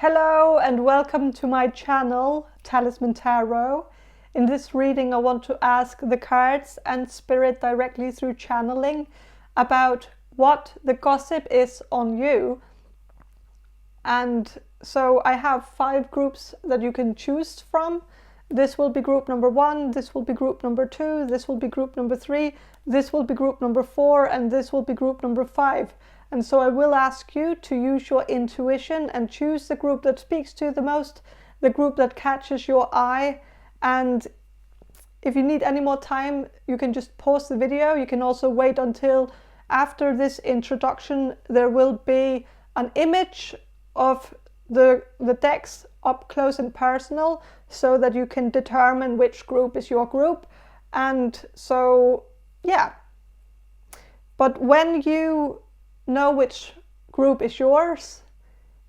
Hello and welcome to my channel, Talisman Tarot. In this reading I want to ask the cards and spirit directly through channeling about what the gossip is on you. And so I have 5 groups that you can choose from. This will be group number 1, this will be group number 2, this will be group number 3, this will be group number 4, and this will be group number 5. And so I will ask you to use your intuition and choose the group that speaks to you the most, the group that catches your eye. And if you need any more time, you can just pause the video. You can also wait until after this introduction. There will be an image of the decks up close and personal so that you can determine which group is your group. And so, yeah. But when you know which group is yours,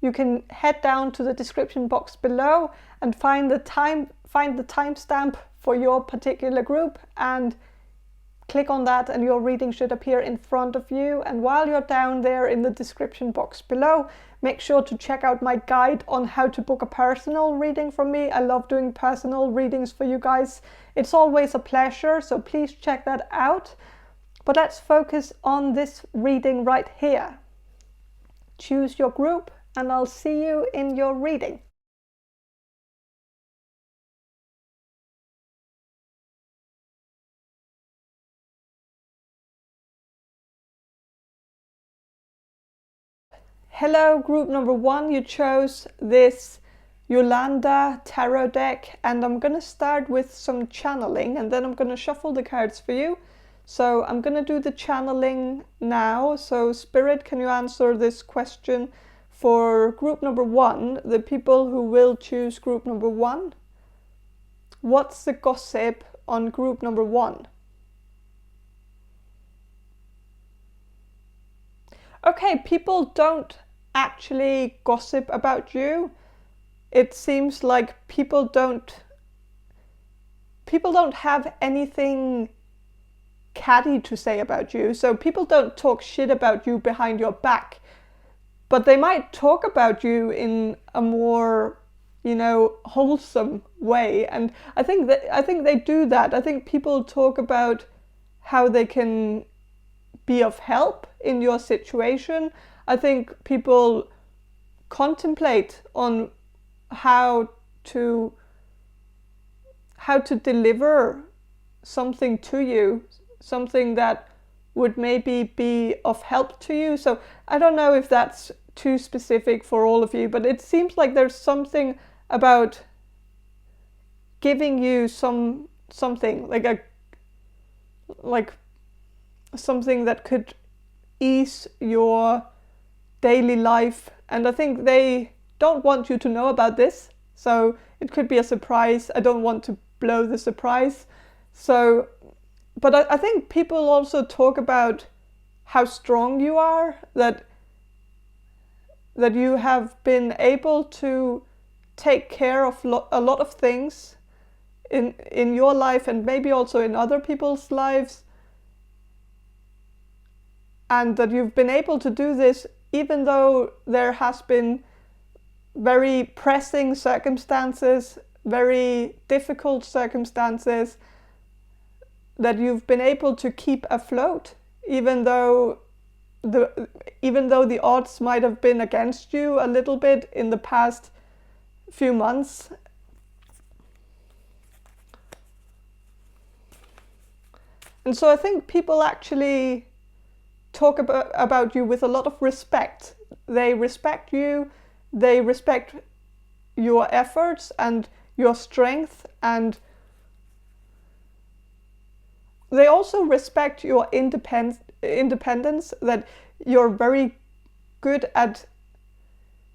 you can head down to the description box below and find the timestamp for your particular group and click on that, and your reading should appear in front of you. And while you're down there in the description box below, make sure to check out my guide on how to book a personal reading from me. I love doing personal readings for you guys. It's always a pleasure, so please check that out. But let's focus on this reading right here. Choose your group and I'll see you in your reading. Hello, group number 1. You chose this Jolanda Tarot deck, and I'm going to start with some channeling and then I'm going to shuffle the cards for you. So I'm going to do the channeling now. So Spirit, can you answer this question for group number 1, the people who will choose group number 1? What's the gossip on group number 1? Okay, people don't actually gossip about you. It seems like people don't have anything catty to say about you. So people don't talk shit about you behind your back, but they might talk about you in a more, wholesome way. And I think they do that. I think people talk about how they can be of help in your situation. I think people contemplate on how to deliver something to you, something that would maybe be of help to you. So I don't know if that's too specific for all of you, but it seems like there's something about giving you something like something that could ease your daily life. And I think they don't want you to know about this, so it could be a surprise. I don't want to blow the surprise. So but I think people also talk about how strong you are, that you have been able to take care of a lot of things in your life and maybe also in other people's lives, and that you've been able to do this even though there has been very pressing circumstances, very difficult circumstances, that you've been able to keep afloat, even though the odds might have been against you a little bit in the past few months. And so I think people actually talk about you with a lot of respect. They respect you, they respect your efforts and your strength, and they also respect your independence, that you're very good at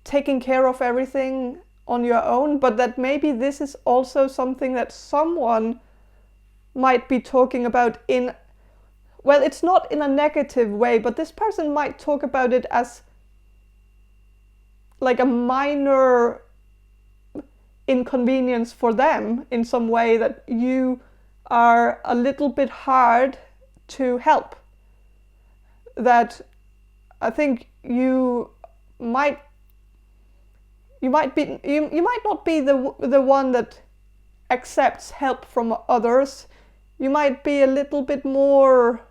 taking care of everything on your own, but that maybe this is also something that someone might be talking about well, it's not in a negative way, but this person might talk about it as like a minor inconvenience for them in some way, that you are a little bit hard to help. That I think you might you might not be the one that accepts help from others. You might be a little bit more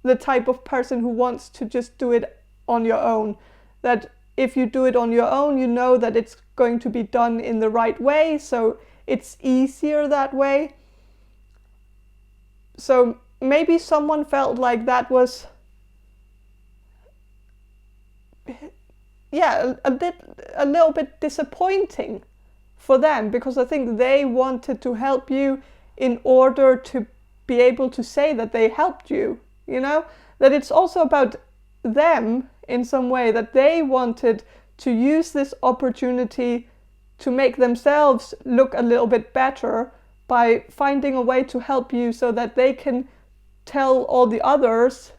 the type of person who wants to just do it on your own. That if you do it on your own, you know that it's going to be done in the right way, so it's easier that way. So maybe someone felt like that was, yeah, a little bit disappointing for them, because I think they wanted to help you in order to be able to say that they helped you, you know? That it's also about them in some way, that they wanted to use this opportunity to make themselves look a little bit better by finding a way to help you, so that they can tell all the others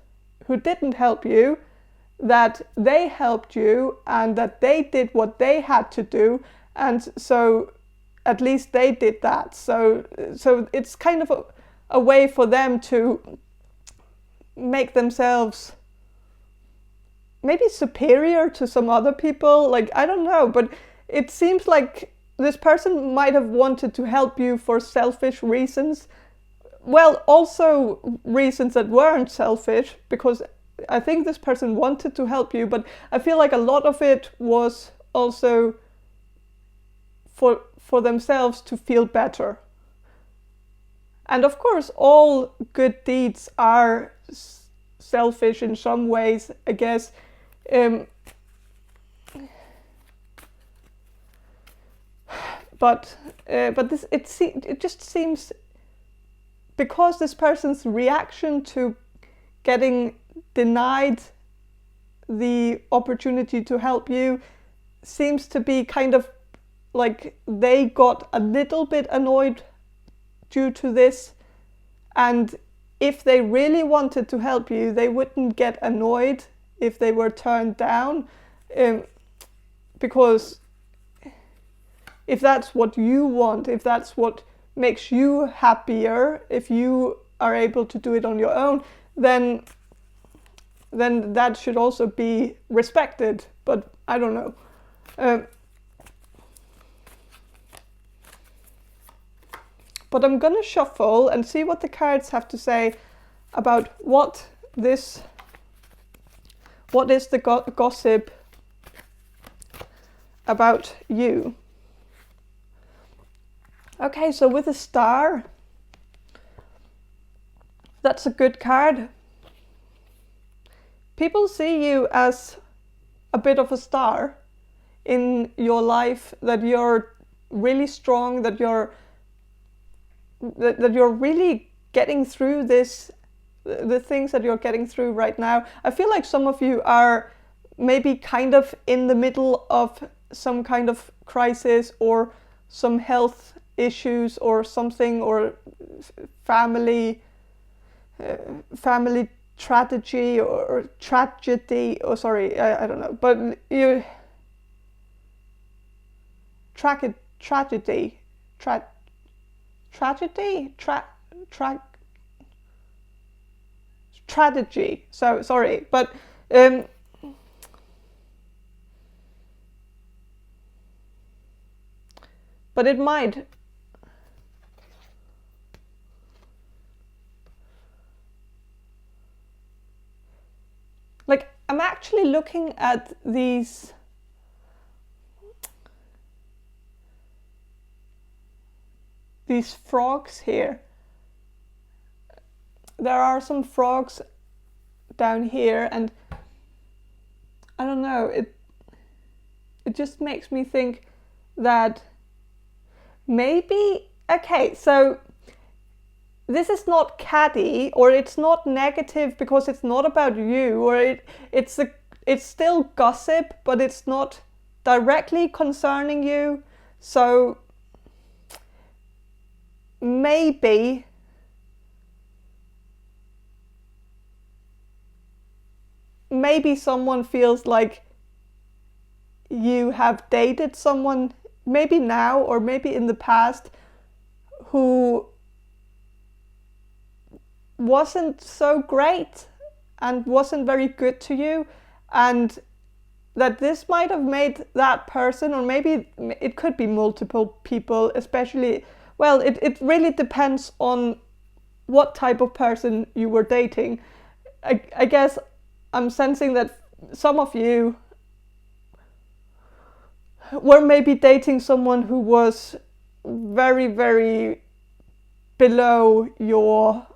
who didn't help you that they helped you and that they did what they had to do, and so at least they did that. So it's kind of a way for them to make themselves maybe superior to some other people. Like, I don't know, but it seems like this person might have wanted to help you for selfish reasons. Well, also reasons that weren't selfish, because I think this person wanted to help you, but I feel like a lot of it was also for themselves to feel better. And of course, all good deeds are selfish in some ways, I guess. But this it just seems, because this person's reaction to getting denied the opportunity to help you seems to be kind of like they got a little bit annoyed due to this, and if they really wanted to help you, they wouldn't get annoyed if they were turned down, because if that's what you want, if that's what makes you happier, if you are able to do it on your own, then that should also be respected. But I don't know. But I'm gonna shuffle and see what the cards have to say about what is the gossip about you. Okay, so with a star, that's a good card. People see you as a bit of a star in your life, that you're really strong, that you're really getting through this, the things that you're getting through right now. I feel like some of you are maybe kind of in the middle of some kind of crisis or some health issues or something, or family tragedy or tragedy, oh sorry, I don't know, but you tragedy, so sorry, but it might, like, I'm actually looking at these frogs here. There are some frogs down here, and I don't know, it just makes me think that maybe, okay, so this is not catty, or it's not negative because it's not about you, or it's still gossip, but it's not directly concerning you. So maybe someone feels like you have dated someone, maybe now or maybe in the past, who wasn't so great and wasn't very good to you, and that this might have made that person, or maybe it could be multiple people, especially, well, it really depends on what type of person you were dating. I guess I'm sensing that some of you were maybe dating someone who was very, very below your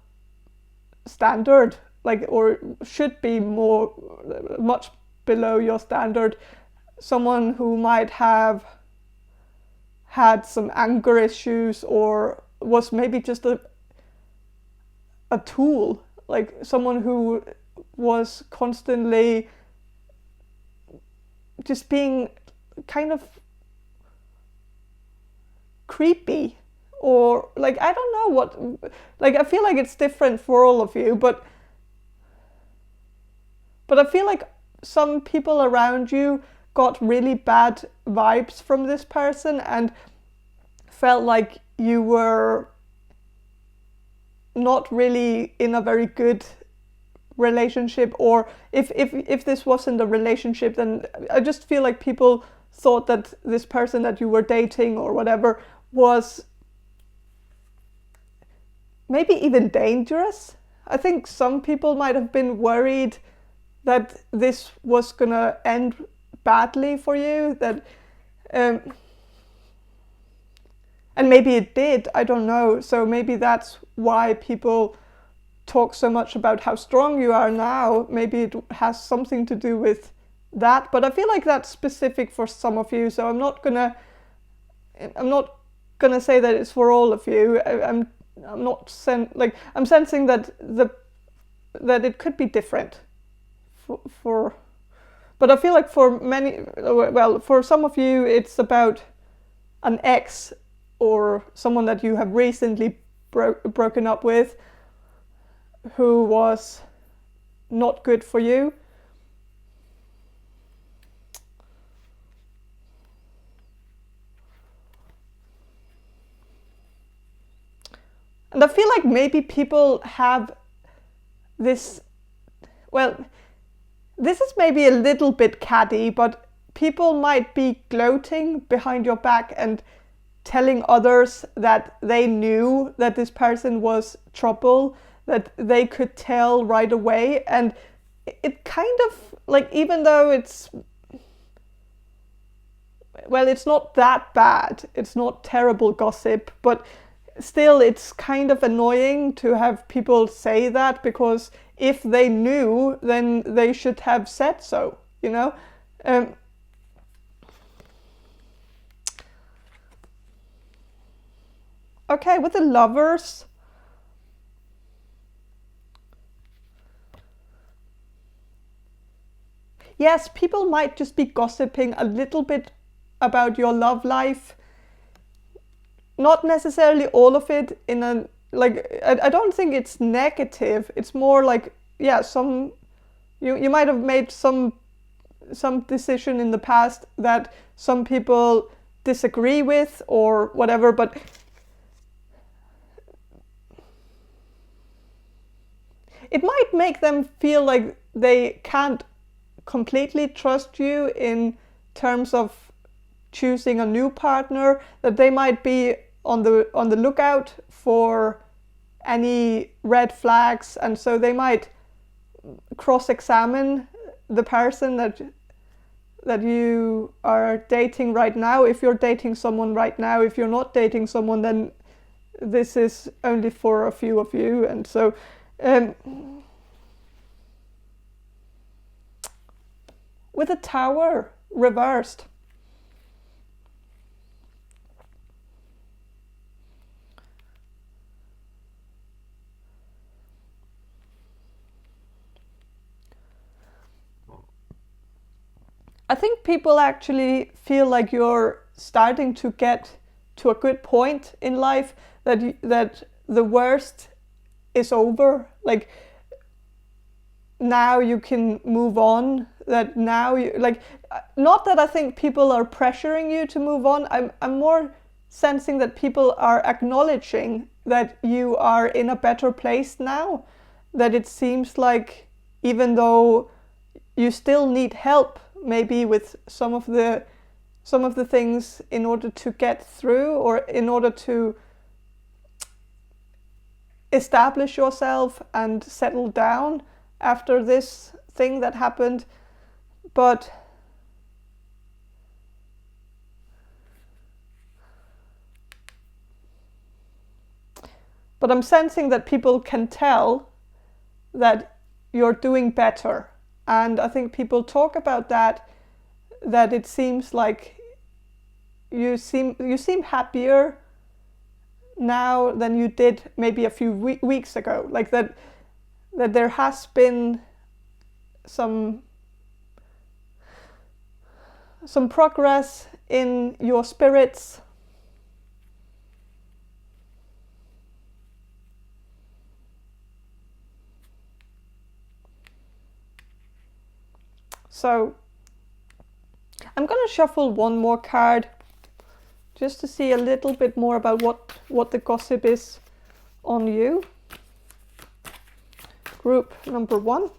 standard, like, or should be much below your standard. Someone who might have had some anger issues, or was maybe just a tool, like someone who was constantly just being kind of creepy, or like, I don't know what, like, I feel like it's different for all of you, but I feel like some people around you got really bad vibes from this person and felt like you were not really in a very good relationship, or if this wasn't a relationship, then I just feel like people thought that this person that you were dating or whatever was maybe even dangerous. I think some people might have been worried that this was gonna end badly for you, that and maybe it did, I don't know. So maybe that's why people talk so much about how strong you are now. Maybe it has something to do with that, but I feel like that's specific for some of you, so I'm not gonna say that it's for all of you. I'm sensing that it could be different for but I feel like for some of you it's about an ex, or someone that you have recently broken up with, who was not good for you. And I feel like maybe people have this, well, this is maybe a little bit catty, but people might be gloating behind your back and telling others that they knew that this person was trouble, that they could tell right away. And it kind of, like, even though it's not that bad, it's not terrible gossip, but still it's kind of annoying to have people say that, because if they knew, then they should have said so, you know? Okay, with the Lovers, yes, people might just be gossiping a little bit about your love life. Not necessarily all of it in a, like, I don't think it's negative. It's more like, yeah, you might have made some decision in the past that some people disagree with or whatever, but it might make them feel like they can't completely trust you in terms of choosing a new partner, that they might be on the lookout for any red flags, and so they might cross-examine the person that you are dating right now. If you're dating someone right now, if you're not dating someone, then this is only for a few of you. And so with a Tower reversed, I think people actually feel like you're starting to get to a good point in life, that the worst is over. Like, now you can move on, that now you, like, not that I think people are pressuring you to move on. I'm more sensing that people are acknowledging that you are in a better place now, that it seems like even though you still need help maybe with some of the things in order to get through, or in order to establish yourself and settle down after this thing that happened. But I'm sensing that people can tell that you're doing better. And I think people talk about that it seems like you seem happier now than you did maybe a few weeks ago. Like that there has been some progress in your spirits. So I'm going to shuffle one more card just to see a little bit more about what the gossip is on you. Group number 1.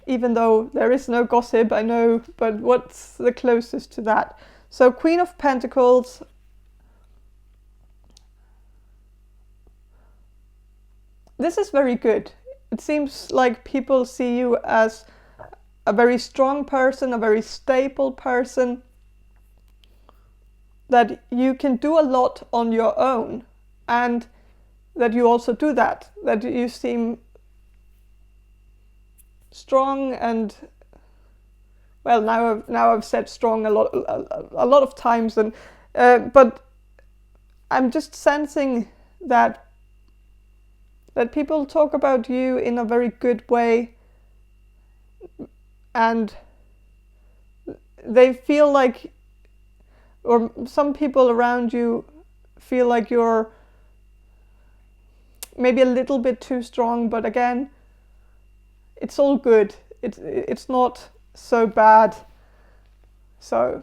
Even though there is no gossip, I know, but what's the closest to that? So Queen of Pentacles. This is very good. It seems like people see you as a very strong person, a very stable person, that you can do a lot on your own, and that you also do that you seem strong. And well, now I've said strong a lot of times, and but I'm just sensing that people talk about you in a very good way, and they feel like, or some people around you feel like you're maybe a little bit too strong, but again, it's all good. It's not so bad. So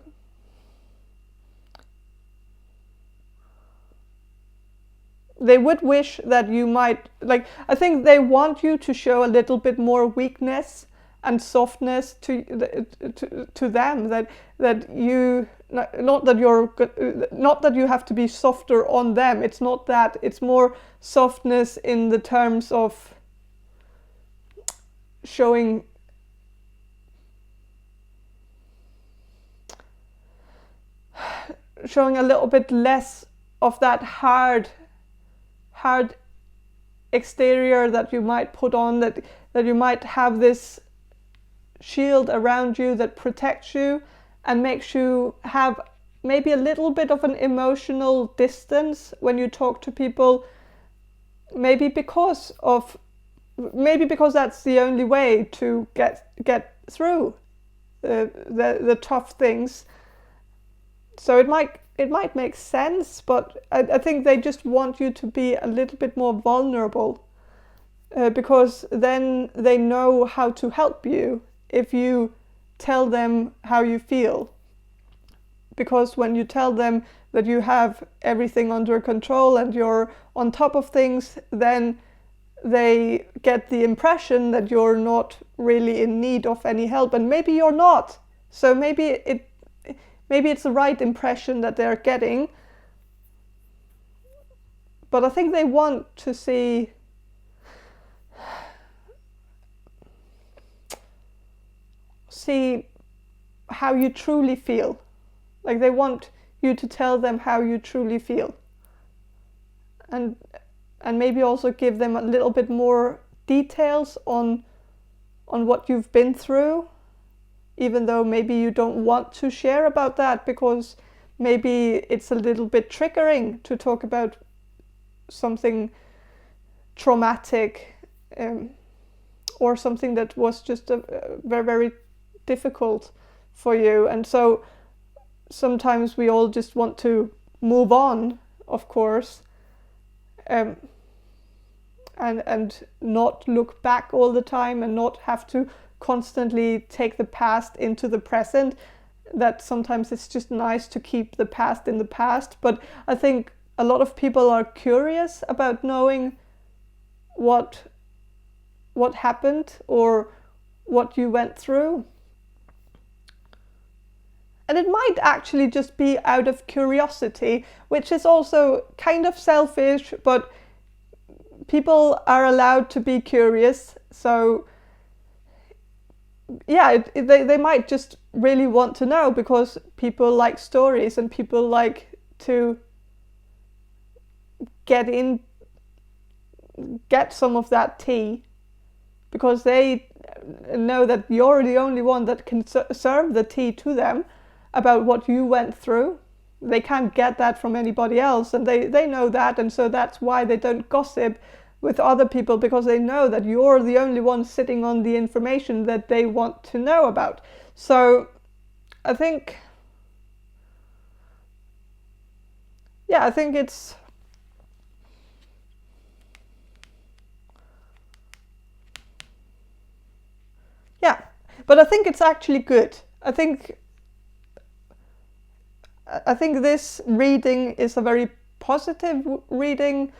they would wish that you might, like, I think they want you to show a little bit more weakness and softness to them, that you, not that you have to be softer on them. It's not that. It's more softness in the terms of showing a little bit less of that hard exterior that you might put on, that you might have this shield around you that protects you and makes you have maybe a little bit of an emotional distance when you talk to people, maybe because that's the only way to get through the tough things. So it might make sense, but I think they just want you to be a little bit more vulnerable, because then they know how to help you if you tell them how you feel. Because when you tell them that you have everything under control and you're on top of things, then they get the impression that you're not really in need of any help, and maybe you're not. So maybe it's the right impression that they're getting. But I think they want to see how you truly feel. Like they want you to tell them how you truly feel. And maybe also give them a little bit more details on what you've been through, even though maybe you don't want to share about that, because maybe it's a little bit triggering to talk about something traumatic, or something that was just very, very difficult for you. And so sometimes we all just want to move on, of course, and not look back all the time, and not have to constantly take the past into the present. That sometimes it's just nice to keep the past in the past. But I think a lot of people are curious about knowing what happened or what you went through. And it might actually just be out of curiosity, which is also kind of selfish, but people are allowed to be curious. So yeah, they might just really want to know, because people like stories and people like to get some of that tea, because they know that you're the only one that can serve the tea to them about what you went through. They can't get that from anybody else, and they know that, and so that's why they don't gossip with other people, because they know that you're the only one sitting on the information that they want to know about. So I think it's but I think it's actually good. I think this reading is a very positive reading.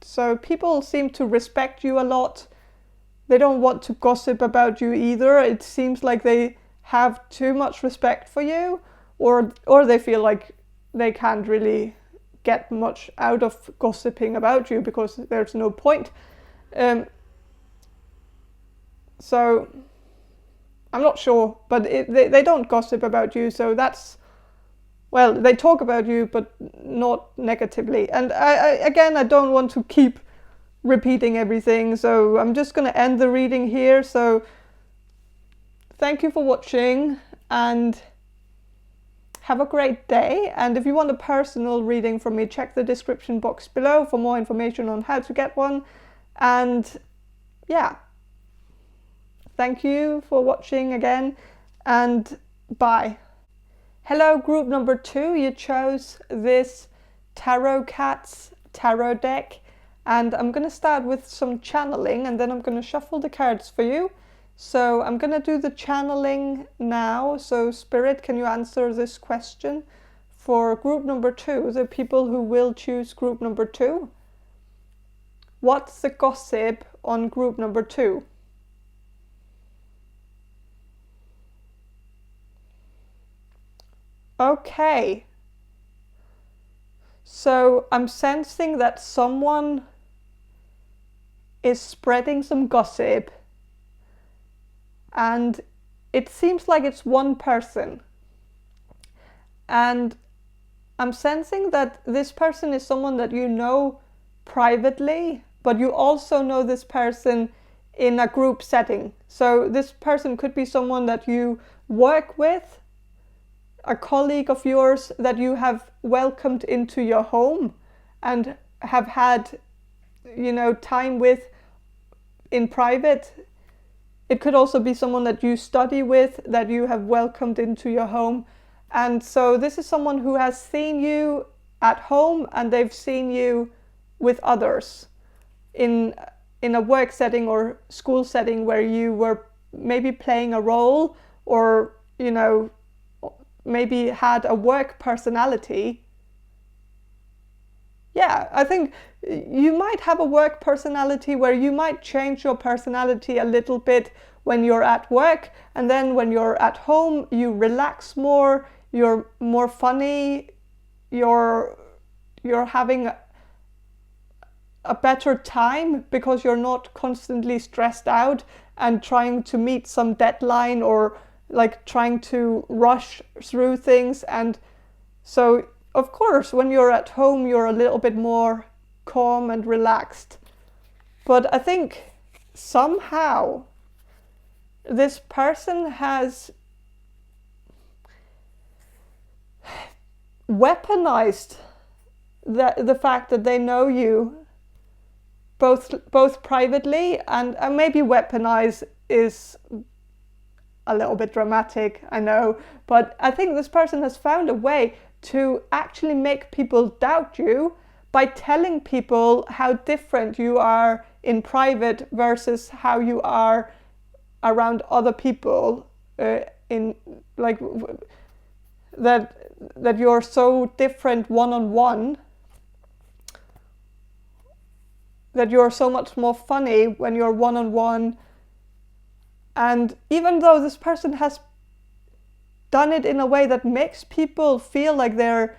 So people seem to respect you a lot. They don't want to gossip about you either. It seems like they have too much respect for you, or they feel like they can't really get much out of gossiping about you because there's no point. So I'm not sure, but they don't gossip about you, so that's, well, they talk about you, but not negatively. And I don't want to keep repeating everything, so I'm just going to end the reading here. So thank you for watching, and have a great day. And if you want a personal reading from me, check the description box below for more information on how to get one. And yeah, thank you for watching again, and bye. Hello, group number 2. You chose this Tarot Cats tarot deck, and I'm going to start with some channeling, and then I'm going to shuffle the cards for you. So I'm going to do the channeling now. So Spirit, can you answer this question for group number 2, the people who will choose group number 2? What's the gossip on group number 2? Okay, so I'm sensing that someone is spreading some gossip, and it seems like it's one person. And I'm sensing that this person is someone that you know privately, but you also know this person in a group setting. So this person could be someone that you work with, a colleague of yours that you have welcomed into your home and have had, time with in private. It could also be someone that you study with that you have welcomed into your home. And so this is someone who has seen you at home, and they've seen you with others in a work setting or school setting where you were maybe playing a role, or maybe had a work personality. Yeah, I think you might have a work personality where you might change your personality a little bit when you're at work, and then when you're at home you relax more, you're more funny, you're having a better time because you're not constantly stressed out and trying to meet some deadline, or like trying to rush through things. And so of course when you're at home you're a little bit more calm and relaxed. But I think somehow this person has weaponized the fact that they know you both privately, and maybe weaponize is a little bit dramatic, I know, but I think this person has found a way to actually make people doubt you by telling people how different you are in private versus how you are around other people, in like that you're so different one-on-one, that you're so much more funny when you're one-on-one, And even though this person has done it in a way that makes people feel like they're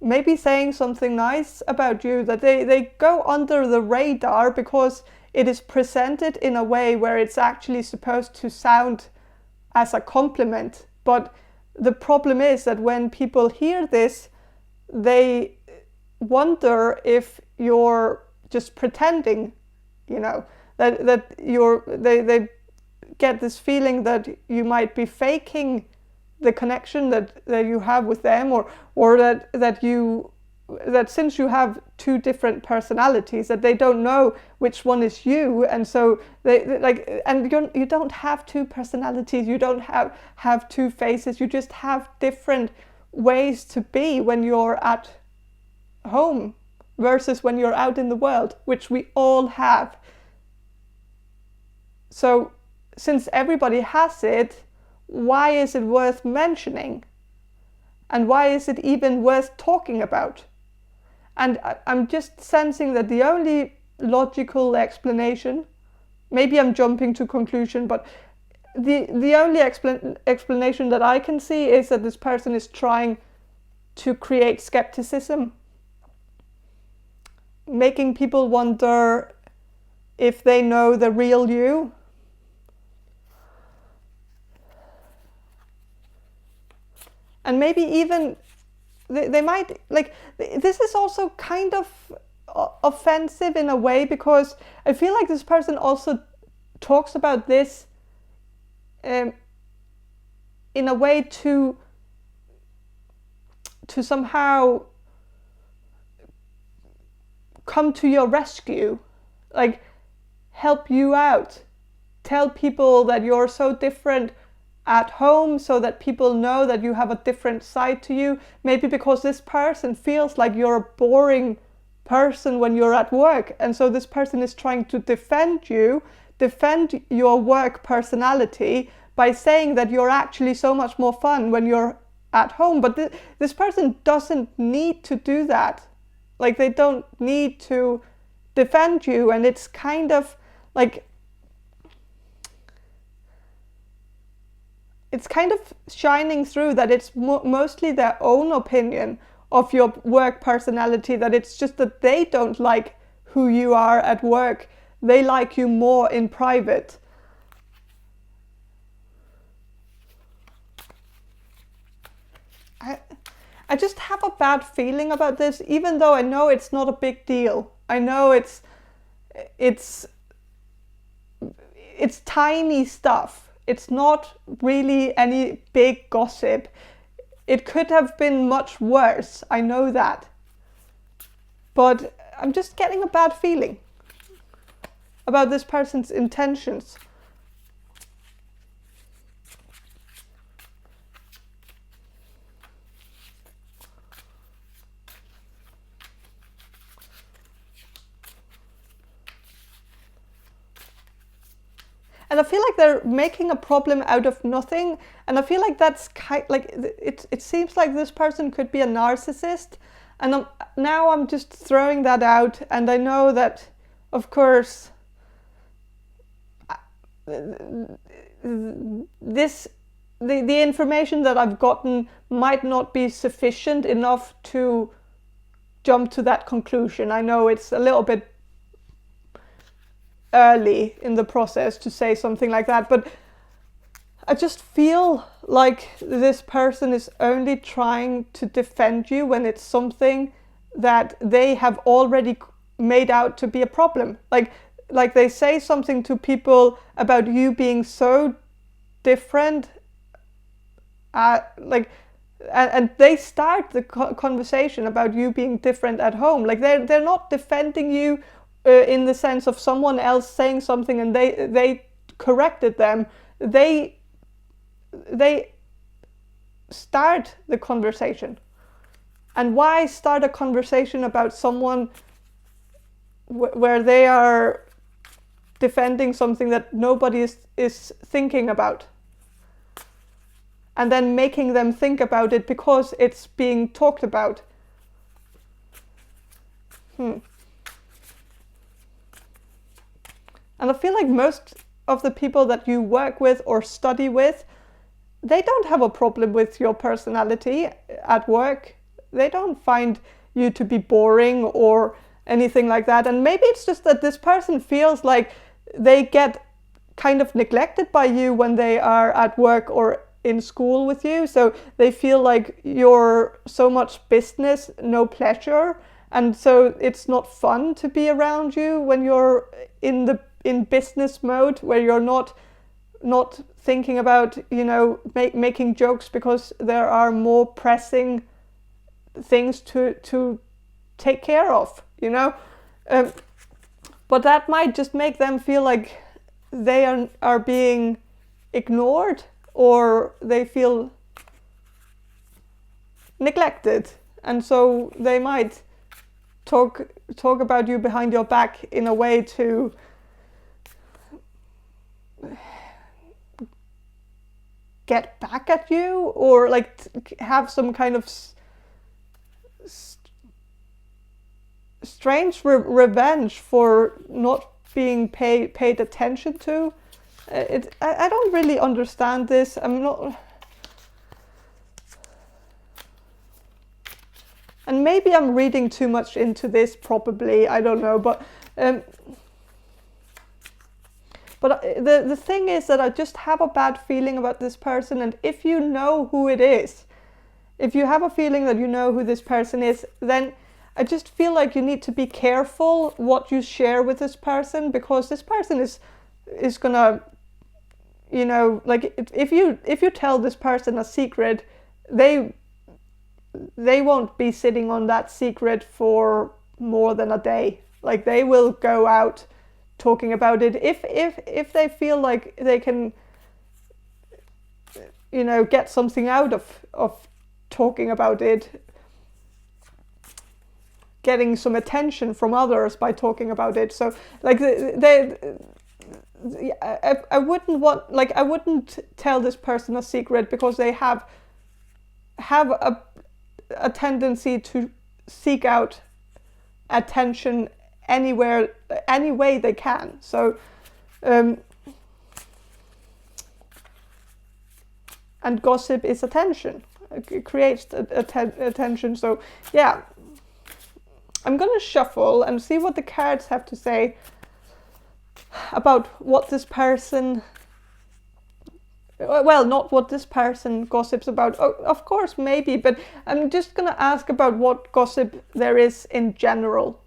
maybe saying something nice about you, that they go under the radar because it is presented in a way where it's actually supposed to sound as a compliment. But the problem is that when people hear this, they wonder if you're just pretending, you know, that they get this feeling that you might be faking the connection that you have with them, or that since you have two different personalities, that they don't know which one is you, and so they like, and you don't have two personalities, you don't have two faces, you just have different ways to be when you're at home versus when you're out in the world, which we all have. So since everybody has it, why is it worth mentioning? And why is it even worth talking about? And I'm just sensing that the only logical explanation, maybe I'm jumping to conclusion, but the only explanation that I can see is that this person is trying to create skepticism, making people wonder if they know the real you. And maybe even they might, like, this is also kind of offensive in a way, because I feel like this person also talks about this in a way to somehow come to your rescue, like help you out, tell people that you're so different at home so that people know that you have a different side to you. Maybe because this person feels like you're a boring person when you're at work, and so this person is trying to defend your work personality by saying that you're actually so much more fun when you're at home. But this person doesn't need to do that. Like, they don't need to defend you, and it's kind of like, it's kind of shining through that it's mostly their own opinion of your work personality, that it's just that they don't like who you are at work. They like you more in private. I just have a bad feeling about this, even though I know it's not a big deal. I know it's tiny stuff. It's not really any big gossip. It could have been much worse, I know that. But I'm just getting a bad feeling about this person's intentions. And I feel like they're making a problem out of nothing. And I feel like that's it seems like this person could be a narcissist. And now I'm just throwing that out. And I know that, of course, the information that I've gotten might not be sufficient enough to jump to that conclusion. I know it's a little bit early in the process to say something like that, but I just feel like this person is only trying to defend you when it's something that they have already made out to be a problem. Like they say something to people about you being so different, and they start the conversation about you being different at home. Like they're not defending you in the sense of someone else saying something and they corrected them. They start the conversation. And why start a conversation about someone where they are defending something that nobody is thinking about, and then making them think about it because it's being talked about? And I feel like most of the people that you work with or study with, they don't have a problem with your personality at work. They don't find you to be boring or anything like that. And maybe it's just that this person feels like they get kind of neglected by you when they are at work or in school with you. So they feel like you're so much business, no pleasure. And so it's not fun to be around you when you're in business mode, where you're not thinking about, you know, making jokes because there are more pressing things to take care of, you know. But that might just make them feel like they are being ignored, or they feel neglected, and so they might talk about you behind your back in a way to get back at you, or like have some kind of strange revenge for not being paid attention to. I don't really understand this. I'm not, and maybe I'm reading too much into this, probably, I don't know, but the thing is that I just have a bad feeling about this person. And if you know who it is, if you have a feeling that you know who this person is, then I just feel like you need to be careful what you share with this person, because this person is gonna, you know, like if you tell this person a secret, they won't be sitting on that secret for more than a day. Like they will go out talking about it if they feel like they can, you know, get something out of talking about it, getting some attention from others by talking about it. So like I wouldn't tell this person a secret, because they have a tendency to seek out attention anywhere, any way they can. So and gossip is attention. It creates attention. So yeah, I'm gonna shuffle and see what the cards have to say about what this person, well, not what this person gossips about. Oh, of course, maybe, but I'm just gonna ask about what gossip there is in general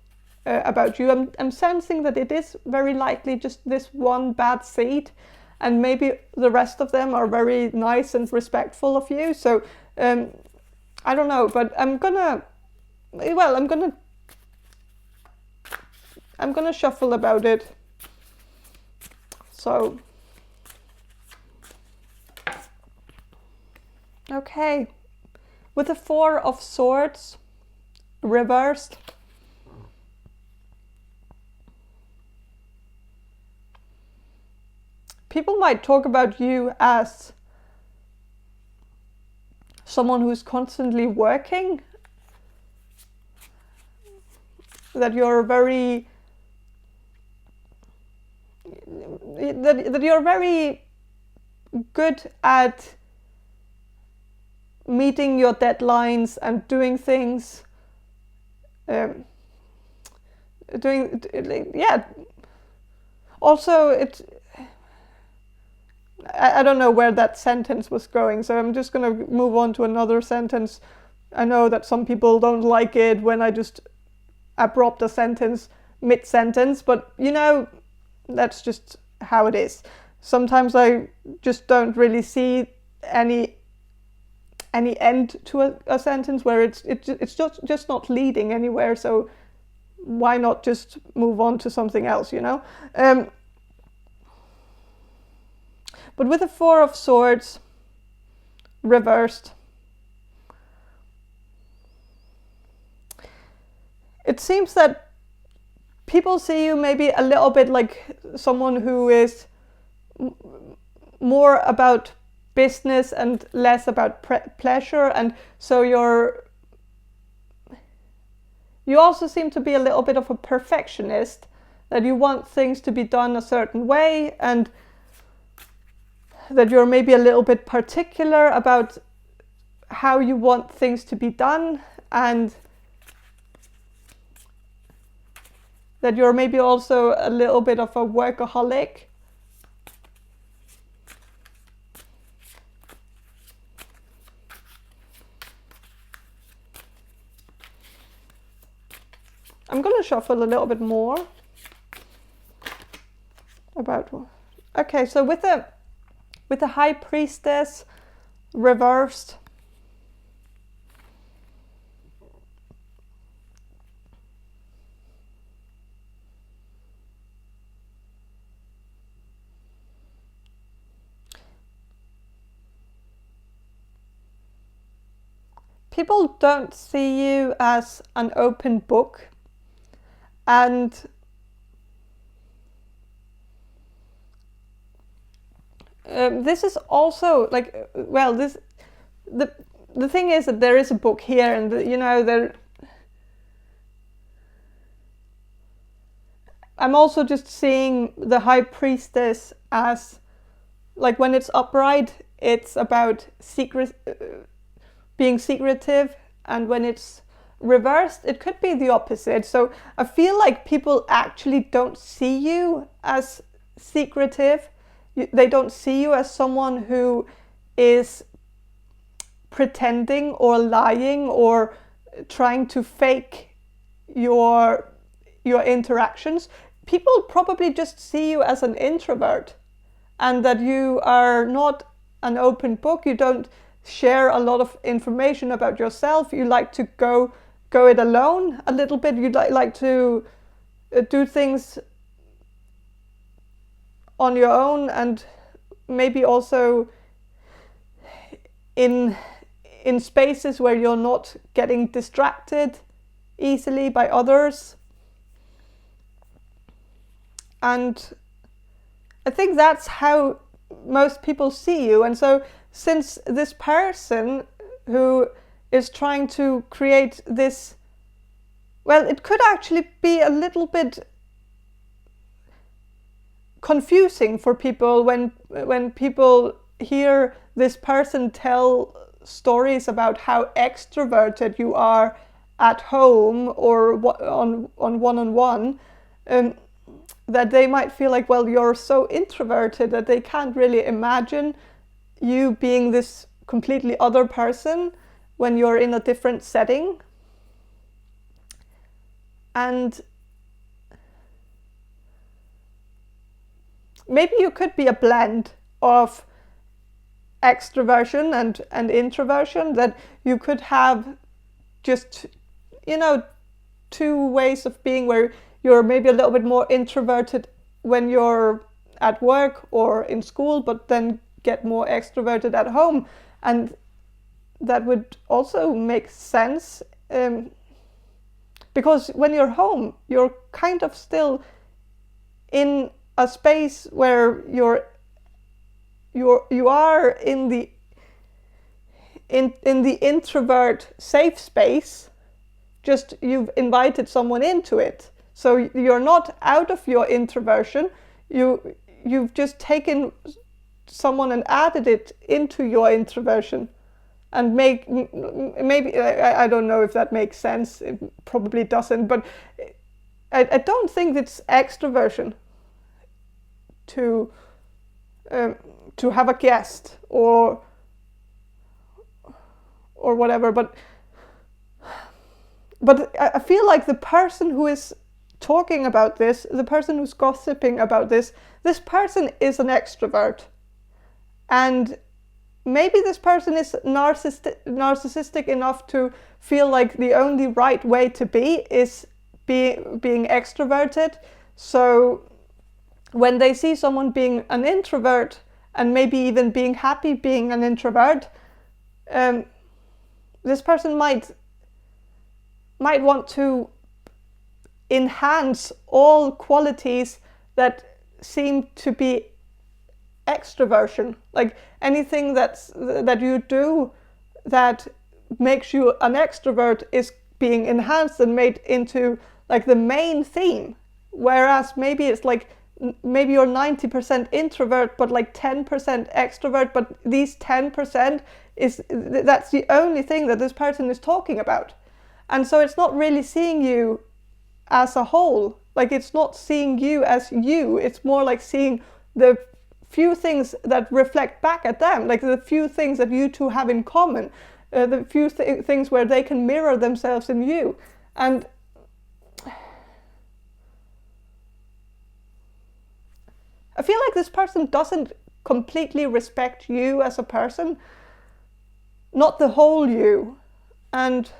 about you. I'm sensing that it is very likely just this one bad seed, and maybe the rest of them are very nice and respectful of you. So I don't know, but I'm gonna shuffle about it. So okay, with the Four of Swords reversed, people might talk about you as someone who's constantly working, that you're very good at meeting your deadlines and doing things, also I don't know where that sentence was going, so I'm just going to move on to another sentence. I know that some people don't like it when I just abrupt a sentence mid-sentence, but you know, that's just how it is. Sometimes I just don't really see any end to a sentence where it's just not leading anywhere, so why not just move on to something else, you know? But with the Four of Swords reversed, it seems that people see you maybe a little bit like someone who is more about business and less about pleasure, and so you also seem to be a little bit of a perfectionist, that you want things to be done a certain way, and that you're maybe a little bit particular about how you want things to be done, and that you're maybe also a little bit of a workaholic. I'm going to shuffle a little bit more about. Okay, so with the High Priestess reversed, people don't see you as an open book, and this is also like, well, the thing is that there is a book here, and you know, I'm also just seeing the High Priestess as, like, when it's upright, it's about being secretive, and when it's reversed, it could be the opposite. So I feel like people actually don't see you as secretive. They don't see you as someone who is pretending or lying or trying to fake your interactions. People probably just see you as an introvert, and that you are not an open book. You don't share a lot of information about yourself. You like to go it alone a little bit. You like to do things on your own, and maybe also in spaces where you're not getting distracted easily by others. And I think that's how most people see you. And so since this person who is trying to create this, well, it could actually be a little bit confusing for people when people hear this person tell stories about how extroverted you are at home or on one-on-one, that they might feel like, well, you're so introverted that they can't really imagine you being this completely other person when you're in a different setting. And maybe you could be a blend of extroversion and introversion, that you could have just, you know, two ways of being, where you're maybe a little bit more introverted when you're at work or in school, but then get more extroverted at home. And that would also make sense, because when you're home, you're kind of still in a space where you are in the introvert safe space, just you've invited someone into it. So you're not out of your introversion, you've just taken someone and added it into your introversion. And maybe I don't know if that makes sense. It probably doesn't, but I don't think it's extroversion to have a guest or whatever. But I feel like the person who is talking about this, the person who's gossiping about this person is an extrovert, and maybe this person is narcissistic enough to feel like the only right way to be is being extroverted. So when they see someone being an introvert, and maybe even being happy being an introvert, this person might want to enhance all qualities that seem to be extroversion. Like anything that you do that makes you an extrovert is being enhanced and made into like the main theme. Whereas maybe it's like maybe you're 90% introvert, but like 10% extrovert, but these 10% that's the only thing that this person is talking about. And so it's not really seeing you as a whole. Like, it's not seeing you as you. It's more like seeing the few things that reflect back at them, like the few things that you two have in common, the few things where they can mirror themselves in you. And I feel like this person doesn't completely respect you as a person, not the whole you. And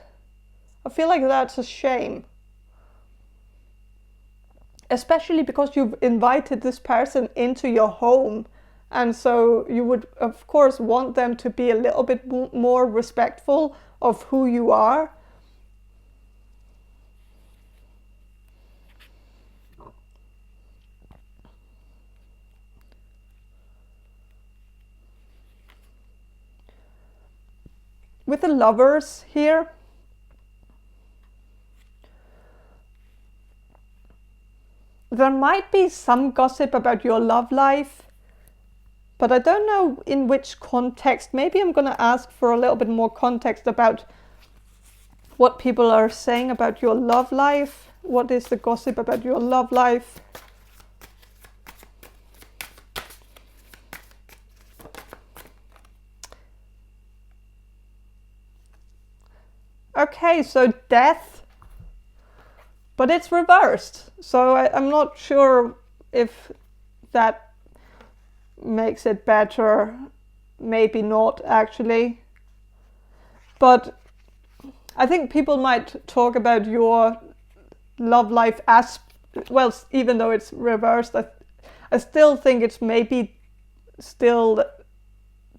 I feel like that's a shame. Especially because you've invited this person into your home. And so you would, of course, want them to be a little bit more respectful of who you are. With the Lovers here, there might be some gossip about your love life, but I don't know in which context. Maybe I'm going to ask for a little bit more context about what people are saying about your love life. What is the gossip about your love life? Okay, so Death, but it's reversed. So I'm not sure if that makes it better. Maybe not, actually. But I think people might talk about your love life as, well, even though it's reversed, I still think it's maybe still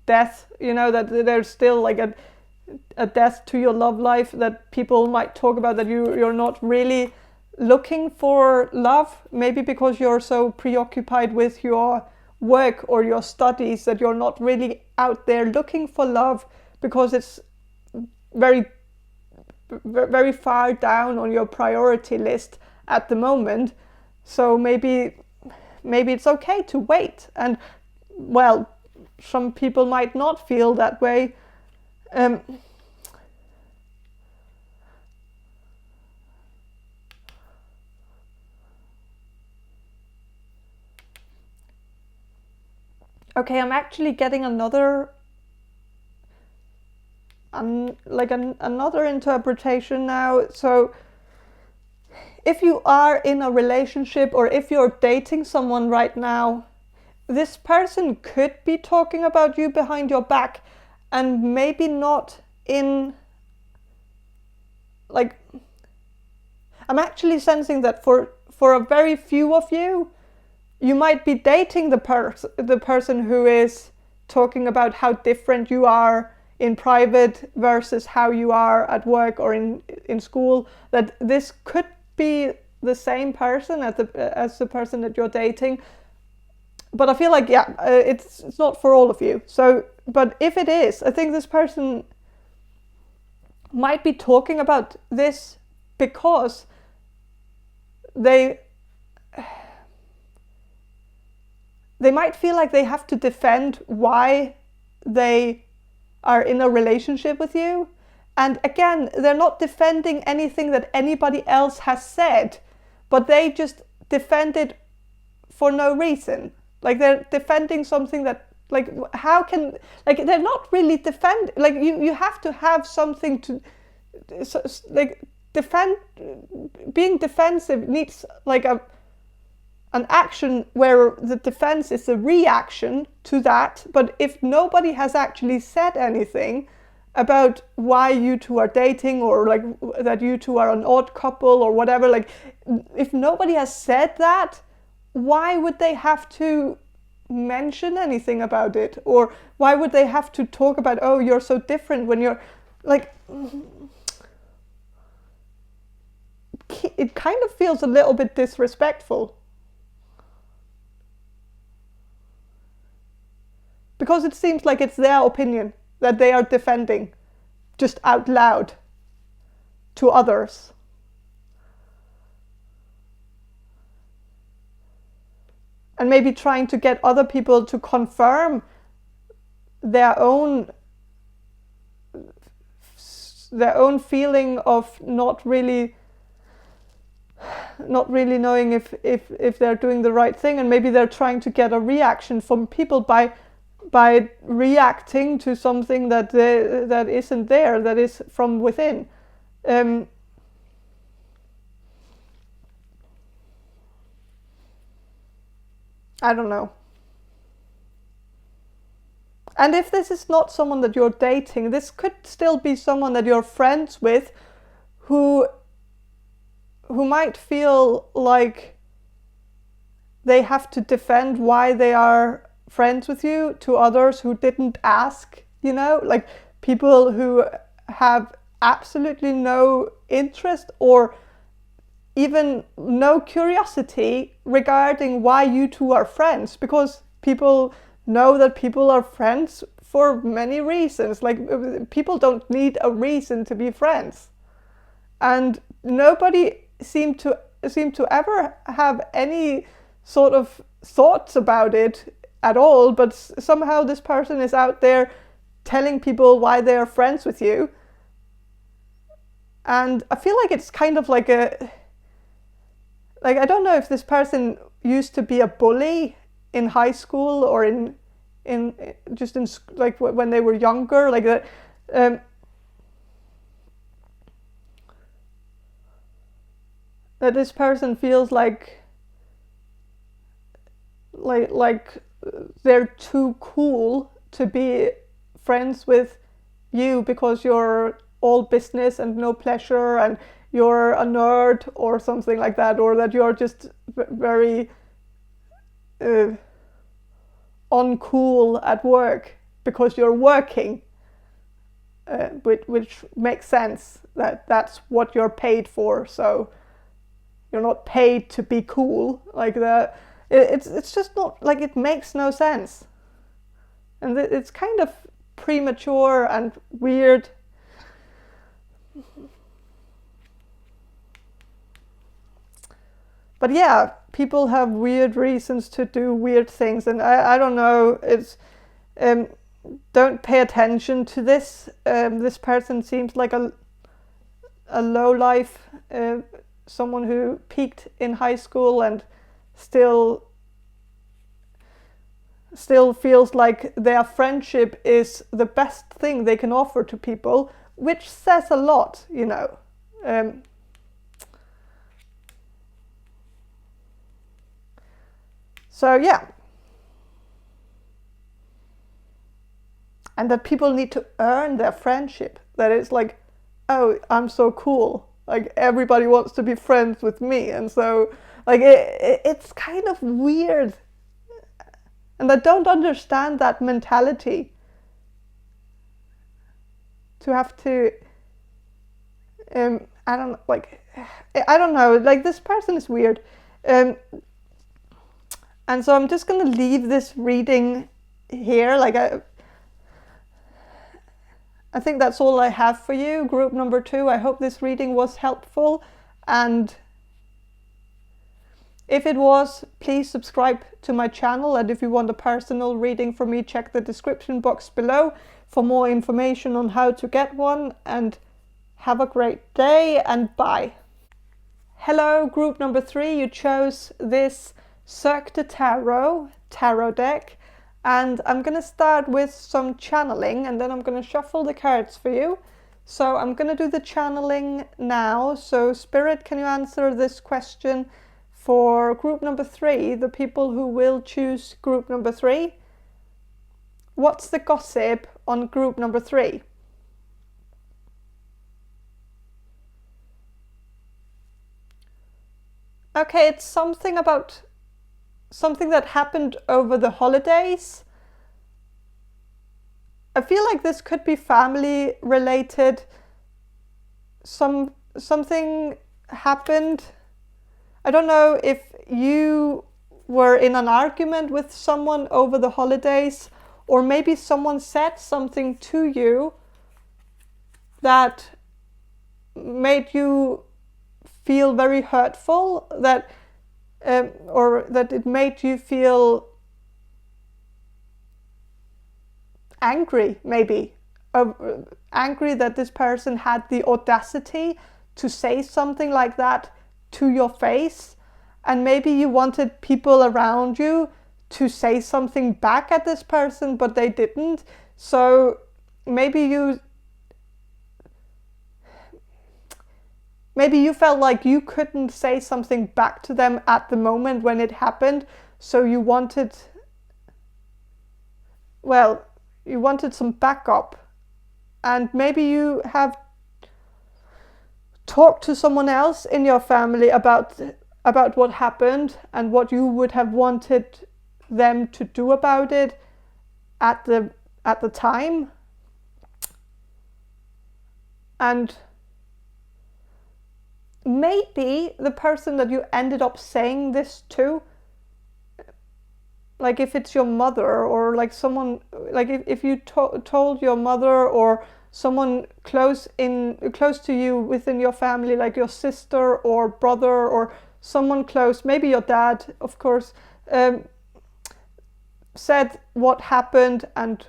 death, you know, that there's still like a death to your love life, that people might talk about, that you're not really looking for love, maybe because you're so preoccupied with your work or your studies that you're not really out there looking for love, because it's very, very far down on your priority list at the moment. So maybe it's okay to wait. And well, some people might not feel that way. Okay, I'm actually getting another another interpretation now. So if you are in a relationship, or if you're dating someone right now, this person could be talking about you behind your back, and maybe not in, like, I'm actually sensing that for a very few of you, you might be dating the person who is talking about how different you are in private versus how you are at work or in school. That this could be the same person as the person that you're dating. But I feel like, yeah, it's not for all of you. So, but if it is, I think this person might be talking about this because they might feel like they have to defend why they are in a relationship with you. And again, they're not defending anything that anybody else has said, but they just defend it for no reason. Like, they're defending something that, like, how can, like, they're not really defend, like, you have to have something to, like, defend. Being defensive needs like an action where the defense is a reaction to that. But if nobody has actually said anything about why you two are dating, or like that you two are an odd couple or whatever, like, if nobody has said that, why would they have to mention anything about it? Or why would they have to talk about, oh, you're so different, when you're like, it kind of feels a little bit disrespectful. Because it seems like it's their opinion that they are defending just out loud to others. and maybe trying to get other people to confirm their own feeling of not really knowing if they're doing the right thing, and maybe they're trying to get a reaction from people by reacting to something that isn't there, that is from within. I don't know. And if this is not someone that you're dating, this could still be someone that you're friends with who might feel like they have to defend why they are friends with you to others who didn't ask, you know, like people who have absolutely no interest or even no curiosity regarding why you two are friends, because people know that people are friends for many reasons. Like, people don't need a reason to be friends, and nobody seemed to ever have any sort of thoughts about it at all, but somehow this person is out there telling people why they are friends with you. And I feel like it's kind of like I don't know if this person used to be a bully in high school or in like when they were younger, like that. That this person feels like they're too cool to be friends with you because you're all business and no pleasure, and you're a nerd or something like that, or that you're just very uncool at work because you're working, which makes sense, that that's what you're paid for. So you're not paid to be cool like that. It's just not, like, it makes no sense, and it's kind of premature and weird. But yeah, people have weird reasons to do weird things, and I don't know. It's don't pay attention to this. This person seems like a low life, someone who peaked in high school and still feels like their friendship is the best thing they can offer to people, which says a lot, you know. So yeah. And that people need to earn their friendship. That it's like, oh, I'm so cool. Like, everybody wants to be friends with me. And so, like, it's kind of weird. And I don't understand that mentality. To have to, I don't know, like, this person is weird. And so I'm just going to leave this reading here. Like, I think that's all I have for you, group number 2. I hope this reading was helpful, and if it was, please subscribe to my channel, and if you want a personal reading from me, check the description box below for more information on how to get one. And have a great day, and bye. Hello, group number 3. You chose this Cirque du Tarot tarot deck, and I'm going to start with some channeling, and then I'm going to shuffle the cards for you. So I'm going to do the channeling now. So Spirit, can you answer this question for group number 3, the people who will choose group number 3? What's the gossip on group number 3? Okay, it's something about something that happened over the holidays. I feel like this could be family related. Something happened. I don't know if you were in an argument with someone over the holidays, or maybe someone said something to you that made you feel very hurtful, that or that it made you feel angry, maybe. Angry that this person had the audacity to say something like that to your face. And maybe you wanted people around you to say something back at this person, but they didn't. So maybe you felt like you couldn't say something back to them at the moment when it happened. So you wanted some backup. And maybe you have talked to someone else in your family about what happened and what you would have wanted them to do about it at the time. And maybe the person that you ended up saying this to, like if it's your mother, or like someone, like if you told your mother or someone close to you within your family, like your sister or brother or someone close, maybe your dad, of course, said what happened and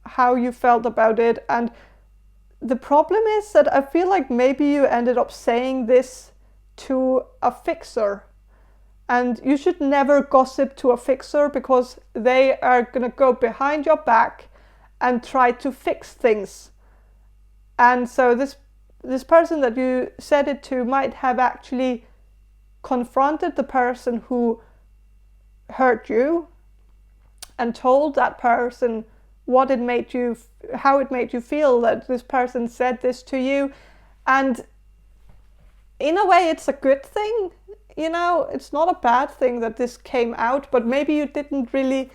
how you felt about it. And the problem is that I feel like maybe you ended up saying this to a fixer. And you should never gossip to a fixer, because they are going to go behind your back and try to fix things. And so this person that you said it to might have actually confronted the person who hurt you and told that person how it made you feel that this person said this to you. And in a way, it's a good thing. You know, it's not a bad thing that this came out, but maybe you didn't really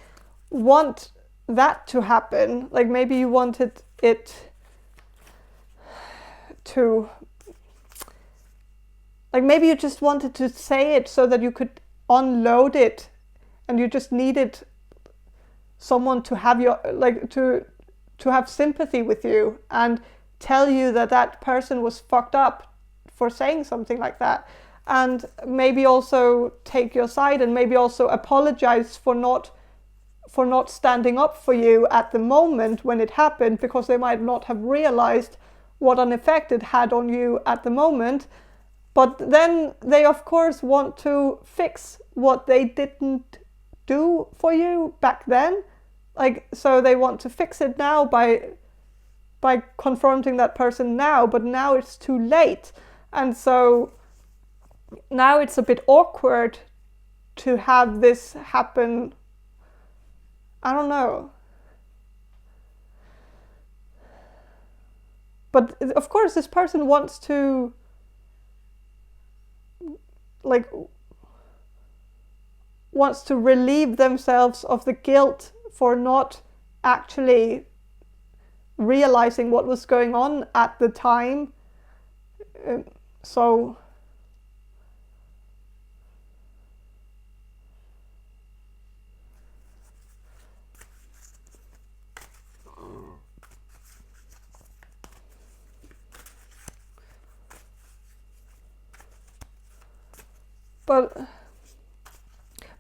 want that to happen. Like maybe you wanted it to, like maybe you just wanted to say it so that you could unload it, and you just needed someone to have to have sympathy with you and tell you that person was fucked up for saying something like that. And maybe also take your side, and maybe also apologize for not standing up for you at the moment when it happened, because they might not have realized what an effect it had on you at the moment. But then they of course want to fix what they didn't do for you back then. Like, so they want to fix it now by confronting that person now, but now it's too late. And so now it's a bit awkward to have this happen. I don't know. But of course this person wants to relieve themselves of the guilt for not actually realizing what was going on at the time. So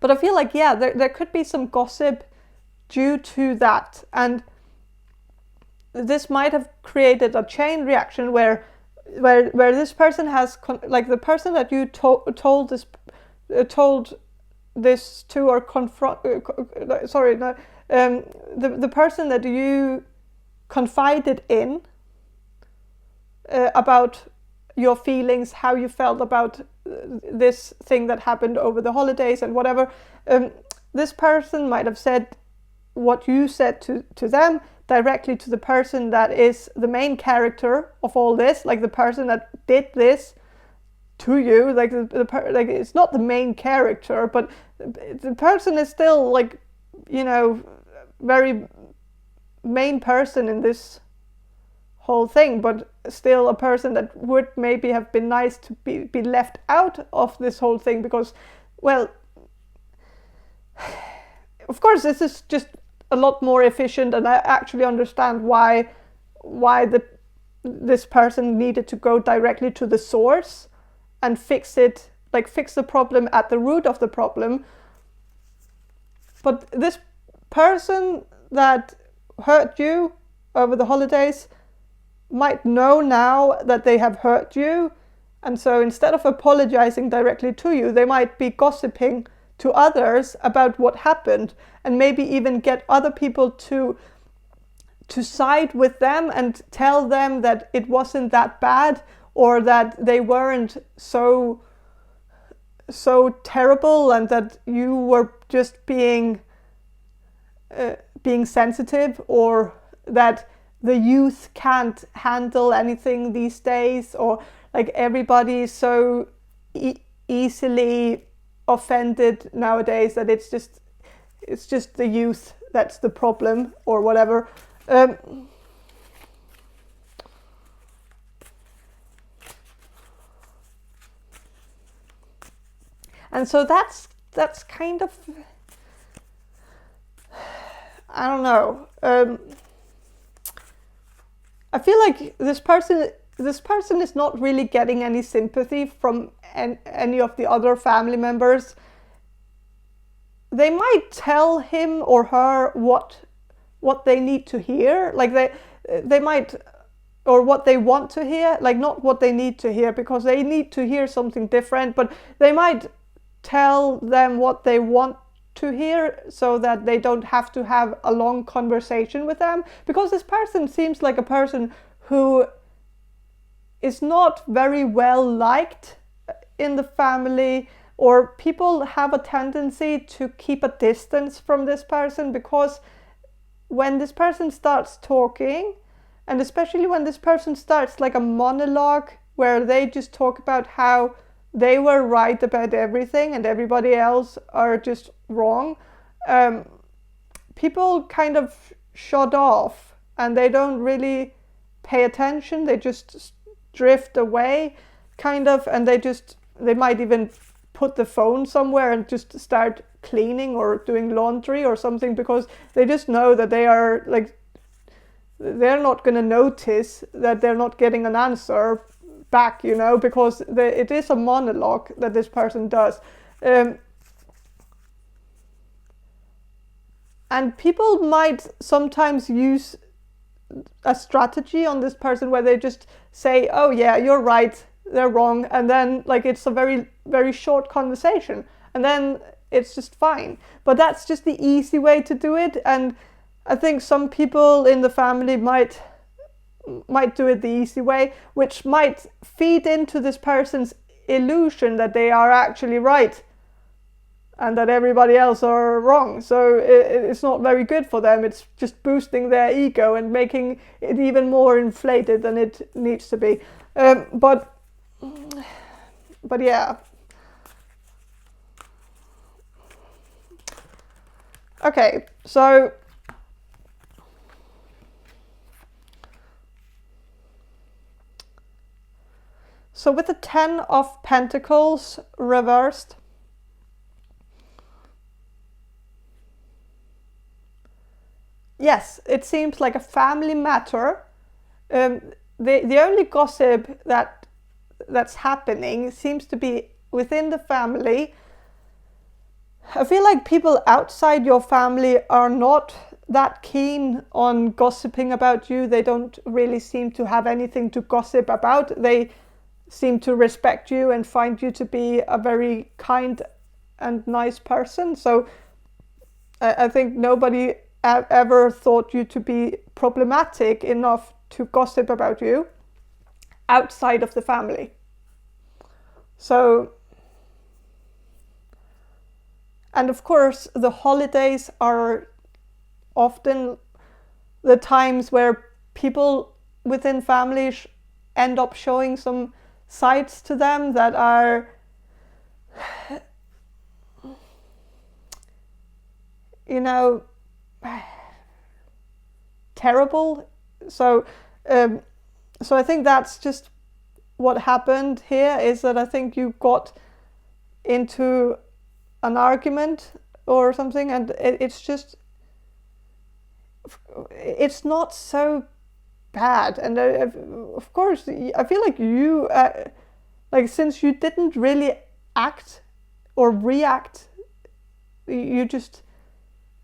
But I feel like, yeah, there could be some gossip due to that. And this might have created a chain reaction where this person has, like the person that you told this to, or the person that you confided in about your feelings, how you felt about this thing that happened over the holidays and whatever. This person might have said what you said to them directly to the person that is the main character of all this, like the person that did this to you. Like like it's not the main character, but the person is still, like, you know, very main person in this whole thing, but still a person that would maybe have been nice to be left out of this whole thing, because, well, of course this is just a lot more efficient, and I actually understand why this person needed to go directly to the source and fix it like fix the problem at the root of the problem. But this person that hurt you over the holidays might know now that they have hurt you, and so instead of apologizing directly to you, they might be gossiping to others about what happened, and maybe even get other people to side with them and tell them that it wasn't that bad, or that they weren't so terrible, and that you were just being sensitive, or that the youth can't handle anything these days, or like everybody is so easily offended nowadays that it's just the youth that's the problem, or whatever. And so that's kind of, I don't know. I feel like this person is not really getting any sympathy from any of the other family members. They might tell him or her what they need to hear, like they might, or what they want to hear, like not what they need to hear, because they need to hear something different, but they might tell them what they want to hear, so that they don't have to have a long conversation with them, because this person seems like a person who is not very well liked in the family, or people have a tendency to keep a distance from this person, because when this person starts talking, and especially when this person starts like a monologue where they just talk about how they were right about everything and everybody else are just wrong, people kind of shut off, and they don't really pay attention. They just drift away, kind of, and they might even put the phone somewhere and just start cleaning or doing laundry or something, because they just know that they're not going to notice that they're not getting an answer back, because it is a monologue that this person does. And people might sometimes use a strategy on this person where they just say, oh yeah, you're right, they're wrong, and then like it's a very, very short conversation, and then it's just fine. But that's just the easy way to do it, and I think some people in the family might do it the easy way, which might feed into this person's illusion that they are actually right and that everybody else are wrong. So it's not very good for them. It's just boosting their ego and making it even more inflated than it needs to be. But yeah. Okay, so with the 10 of Pentacles reversed, yes, it seems like a family matter. The only gossip that's happening seems to be within the family. I feel like people outside your family are not that keen on gossiping about you. They don't really seem to have anything to gossip about. They seem to respect you and find you to be a very kind and nice person. So I think nobody ever thought you to be problematic enough to gossip about you outside of the family. So, and of course, the holidays are often the times where people within families end up showing some sides to them that are terrible. So I think that's just what happened here, is that I think you got into an argument or something, and it's not so bad. And of course, I feel like you, since you didn't really act or react. You just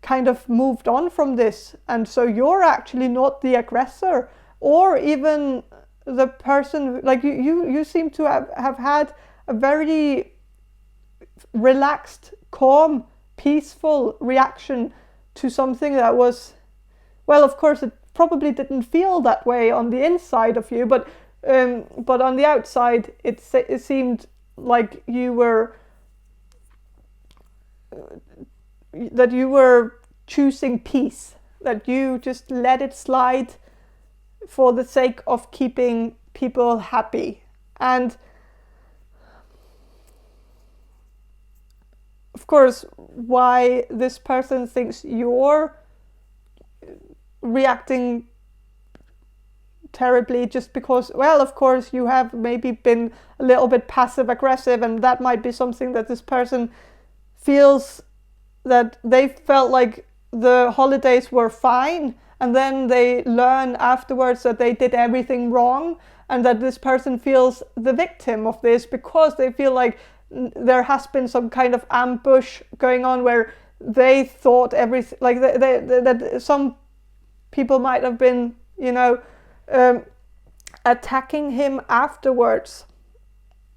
kind of moved on from this, and so you're actually not the aggressor or even the person. Like you seem to have had a very relaxed, calm, peaceful reaction to something that was, well, of course it probably didn't feel that way on the inside of you, but on the outside it seemed like you were choosing peace, that you just let it slide for the sake of keeping people happy. And of course, why this person thinks you're reacting terribly just because, well, of course you have maybe been a little bit passive aggressive, and that might be something that this person feels, that they felt like the holidays were fine, and then they learn afterwards that they did everything wrong, and that this person feels the victim of this because they feel like there has been some kind of ambush going on where they thought everything, like that some people might have been, attacking him afterwards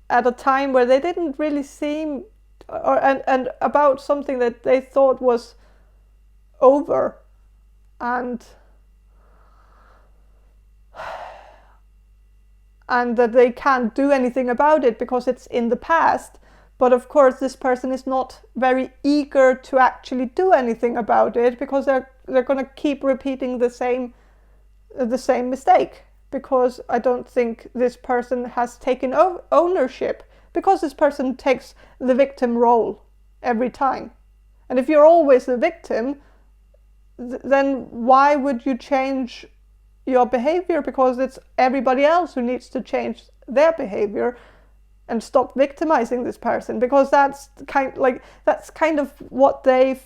at a time where they didn't really seem, and about something that they thought was over, and that they can't do anything about it because it's in the past. But of course this person is not very eager to actually do anything about it, because they're going to keep repeating the same mistake, because I don't think this person has taken ownership, because this person takes the victim role every time. And if you're always the victim, then why would you change your behavior? Because it's everybody else who needs to change their behavior and stop victimizing this person, because that's kind of what they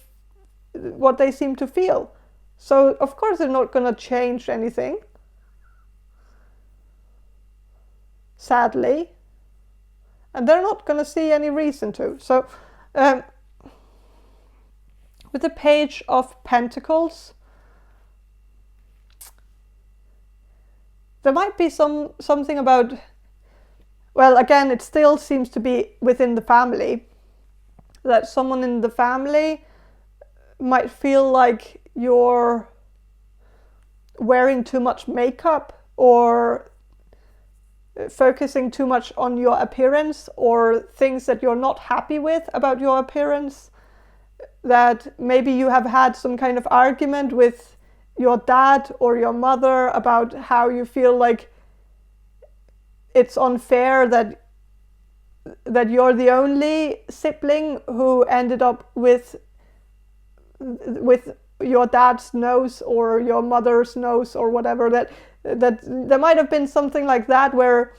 seem to feel. So of course they're not going to change anything, sadly, and they're not going to see any reason to. So with the Page of Pentacles, there might be something about, well, again, it still seems to be within the family, that someone in the family might feel like you're wearing too much makeup, or focusing too much on your appearance, or things that you're not happy with about your appearance. That maybe you have had some kind of argument with your dad or your mother about how you feel like it's unfair that you're the only sibling who ended up with your dad's nose or your mother's nose or whatever. That there might have been something like that where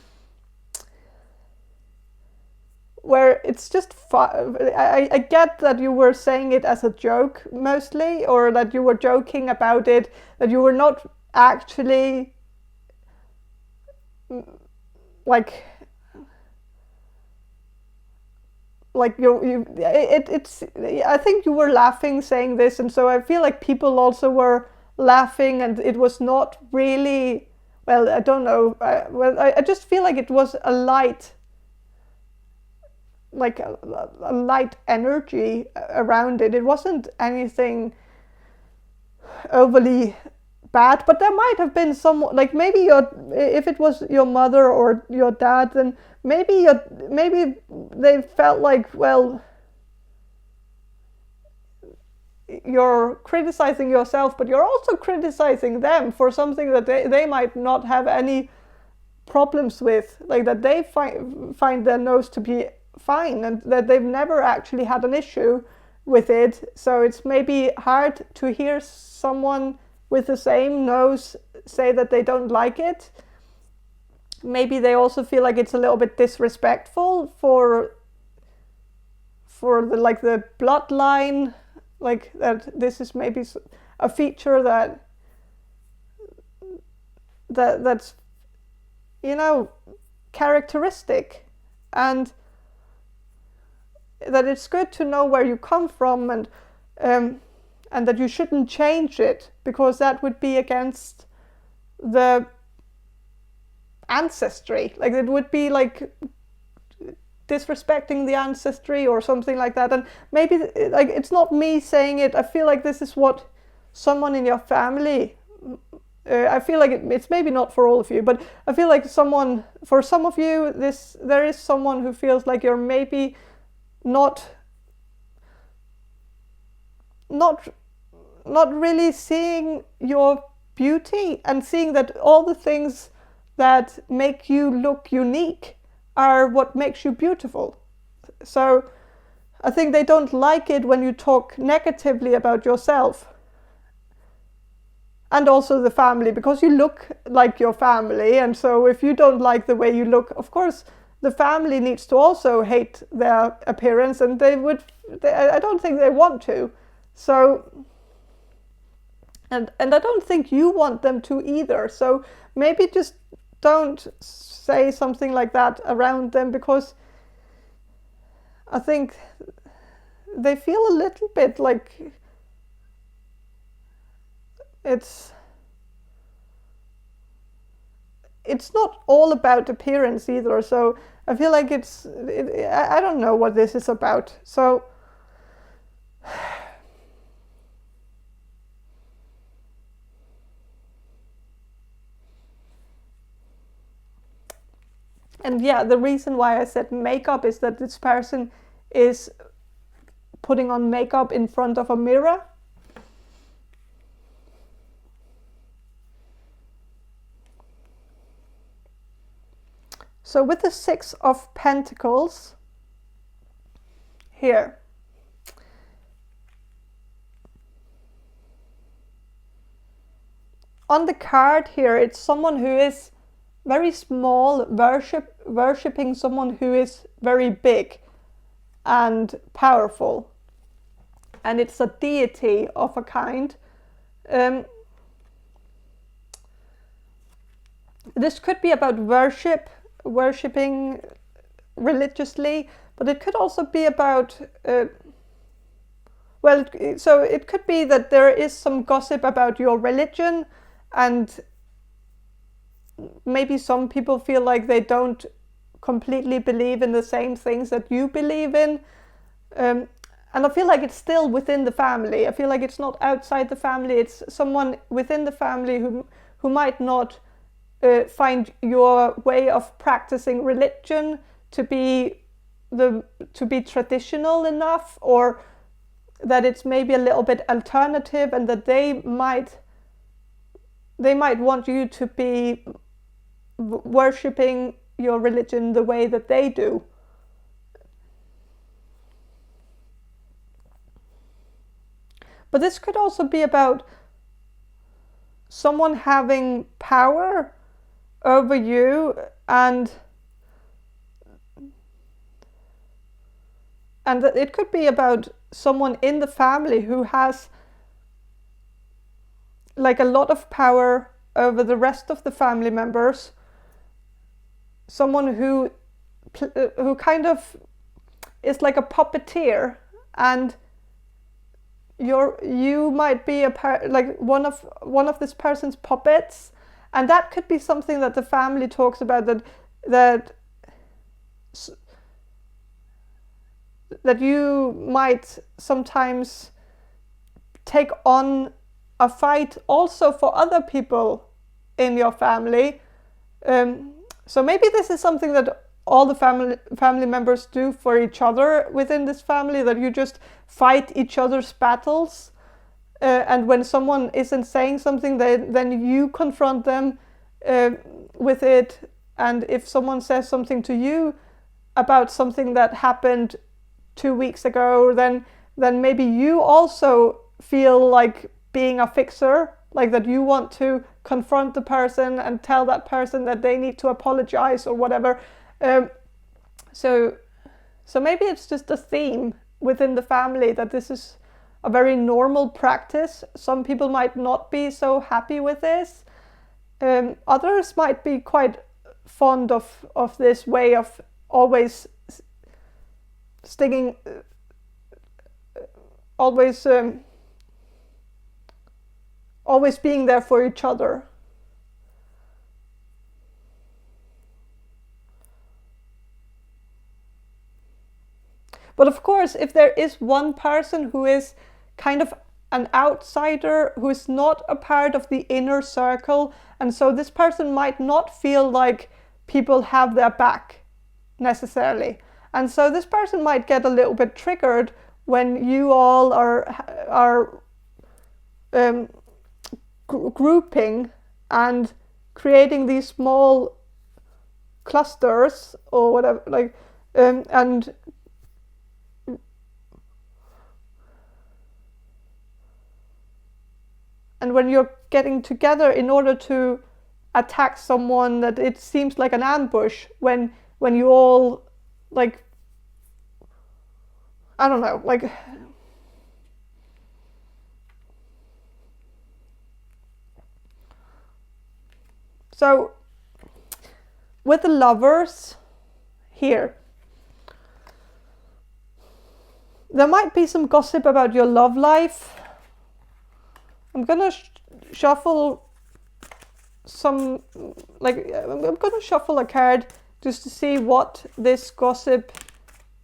it's just I get that you were saying it as a joke mostly, or that you were joking about it, that you were not actually like it's I think you were laughing saying this, and so I feel like people also were laughing, and it was not really, well, I don't know, I just feel like it was a light, like a light energy around it. It wasn't anything overly bad, but there might have been some, like maybe if it was your mother or your dad, then maybe they felt like, well, you're criticizing yourself, but you're also criticizing them for something that they might not have any problems with, like that they find their nose to be fine, and that they've never actually had an issue with it. So it's maybe hard to hear someone with the same nose say that they don't like it. Maybe they also feel like it's a little bit disrespectful for the bloodline, like that this is maybe a feature that's characteristic. And that it's good to know where you come from, and that you shouldn't change it, because that would be against the ancestry. Like, it would be like disrespecting the ancestry or something like that. And maybe, like, it's not me saying it, I feel like this is what someone in your family, I feel like it's maybe not for all of you, but I feel like for some of you, there is someone who feels like you're maybe not really seeing your beauty, and seeing that all the things that make you look unique are what makes you beautiful. So I think they don't like it when you talk negatively about yourself. And also the family, because you look like your family, and so if you don't like the way you look, of course the family needs to also hate their appearance, and I don't think they want to. So, and I don't think you want them to either. So maybe just don't say something like that around them, because I think they feel a little bit like it's not all about appearance either. So I feel like I don't know what this is about. So and yeah, the reason why I said makeup is that this person is putting on makeup in front of a mirror. So with the Six of Pentacles here, on the card here, it's someone who is very small, worshipping someone who is very big and powerful. And it's a deity of a kind. This could be about worshipping religiously, but it could also be about, so it could be that there is some gossip about your religion, and maybe some people feel like they don't completely believe in the same things that you believe in. And I feel like it's still within the family. I feel like it's not outside the family. It's someone within the family who might not find your way of practicing religion to be traditional enough, or that it's maybe a little bit alternative, and that they might want you to be worshipping your religion the way that they do. But this could also be about someone having power over you, and it could be about someone in the family who has like a lot of power over the rest of the family members. Someone who kind of is like a puppeteer, and you might be like one of this person's puppets. And that could be something that the family talks about, that you might sometimes take on a fight also for other people in your family. So maybe this is something that all the family members do for each other within this family, that you just fight each other's battles. And when someone isn't saying something, then you confront them with it. And if someone says something to you about something that happened 2 weeks ago, then maybe you also feel like being a fixer, like that you want to confront the person and tell that person that they need to apologize or whatever. So maybe it's just a theme within the family that this is a very normal practice. Some people might not be so happy with this. Others might be quite fond of this way of always sticking, always being there for each other. But of course, if there is one person who is kind of an outsider, who is not a part of the inner circle, and so this person might not feel like people have their back necessarily. And so this person might get a little bit triggered when you all are grouping and creating these small clusters or whatever, like, and when you're getting together in order to attack someone, that it seems like an ambush when you all, like, I don't know, like, so with the Lovers here, there might be some gossip about your love life. I'm gonna shuffle some, like, I'm gonna shuffle a card just to see what this gossip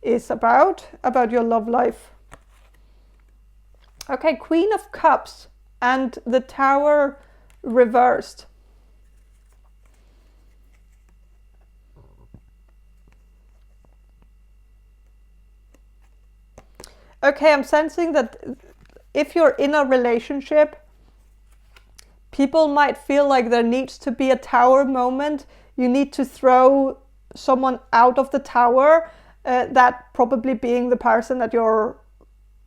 is about your love life. Okay, Queen of Cups and the Tower reversed. Okay, I'm sensing that if you're in a relationship, people might feel like there needs to be a tower moment. You need to throw someone out of the tower, that probably being the person that you're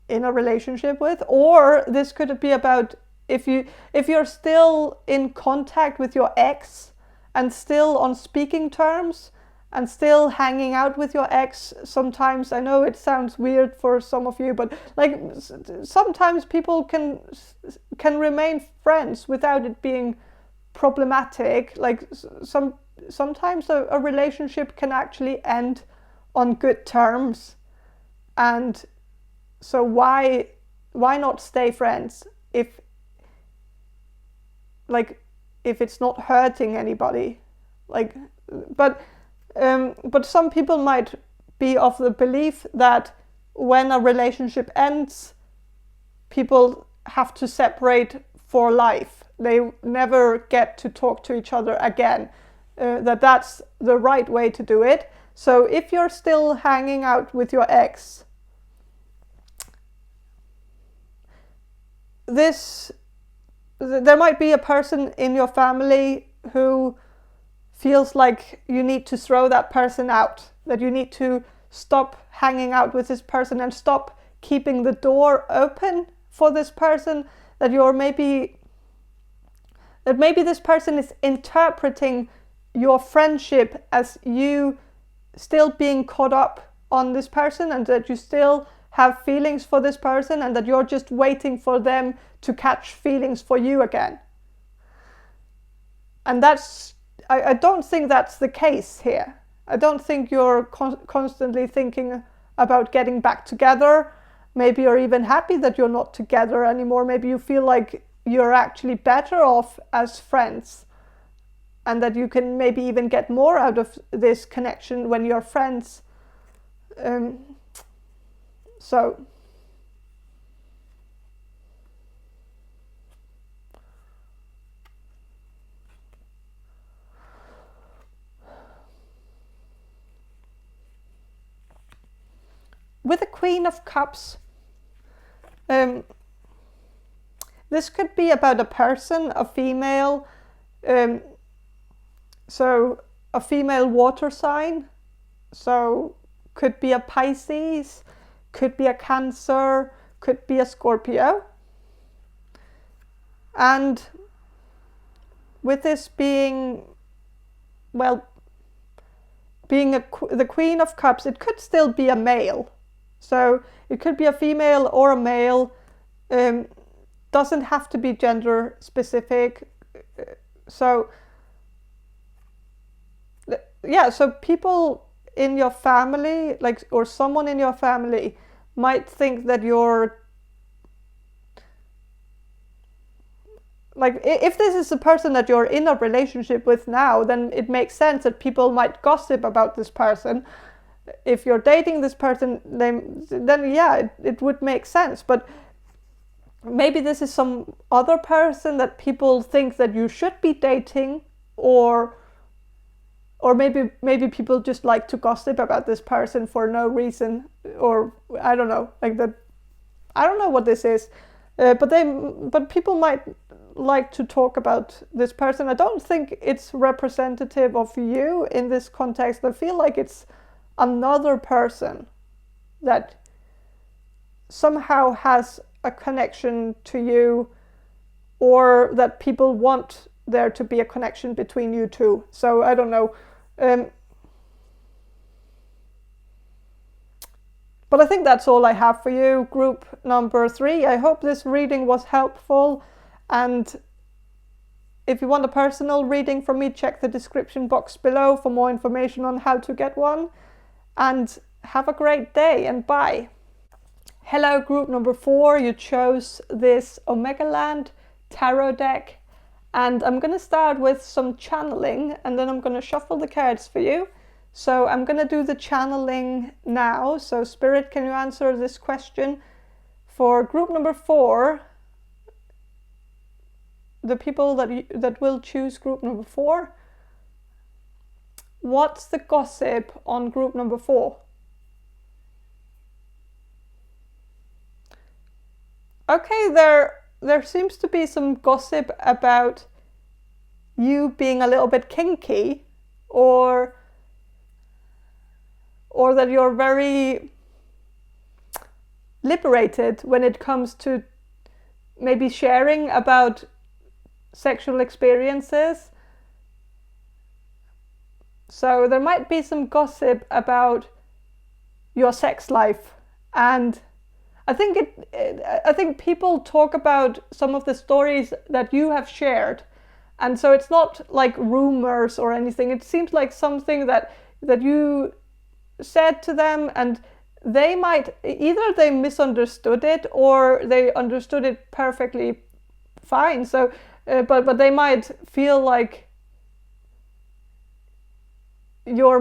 in a relationship with. Or this could be about if you're still in contact with your ex and still on speaking terms and still hanging out with your ex. Sometimes, I know it sounds weird for some of you, but like sometimes people can remain friends without it being problematic. Like sometimes a relationship can actually end on good terms, and so why not stay friends if it's not hurting anybody, like, but some people might be of the belief that when a relationship ends, people have to separate for life. They never get to talk to each other again. That's the right way to do it. So if you're still hanging out with your ex, there might be a person in your family who feels like you need to throw that person out, that you need to stop hanging out with this person and stop keeping the door open for this person, that maybe this person is interpreting your friendship as you still being caught up on this person, and that you still have feelings for this person, and that you're just waiting for them to catch feelings for you again. And I don't think that's the case here. I don't think you're constantly thinking about getting back together. Maybe you're even happy that you're not together anymore. Maybe you feel like you're actually better off as friends, and that you can maybe even get more out of this connection when you're friends. So with the Queen of Cups, this could be about a person, a female, so a female water sign, so could be a Pisces, could be a Cancer, could be a Scorpio. And with this being, well, being the Queen of Cups, it could still be a male. So it could be a female or a male. Doesn't have to be gender specific. So yeah, so people in your family, like, or someone in your family might think that you're, like, if this is a person that you're in a relationship with now, then it makes sense that people might gossip about this person. If you're dating this person, then yeah, it would make sense. But maybe this is some other person that people think that you should be dating, or maybe people just like to gossip about this person for no reason, or I don't know, like that. I don't know what this is, but people might like to talk about this person. I don't think it's representative of you in this context. I feel like it's another person that somehow has a connection to you, or that people want there to be a connection between you two. So I don't know. But I think that's all I have for you, group number 3. I hope this reading was helpful. And if you want a personal reading from me, check the description box below for more information on how to get one. And have a great day, and bye. Hello, group number 4. You chose this Omegaland Tarot deck. And I'm going to start with some channeling, and then I'm going to shuffle the cards for you. So I'm going to do the channeling now. So Spirit, can you answer this question? For group number 4, the people that will choose group number 4, what's the gossip on group number 4? Okay, there seems to be some gossip about you being a little bit kinky, or that you're very liberated when it comes to maybe sharing about sexual experiences. So there might be some gossip about your sex life, and I think people talk about some of the stories that you have shared, and so it's not like rumors or anything. It seems like something that you said to them, and they might either they misunderstood it or they understood it perfectly fine. So, but they might feel like you're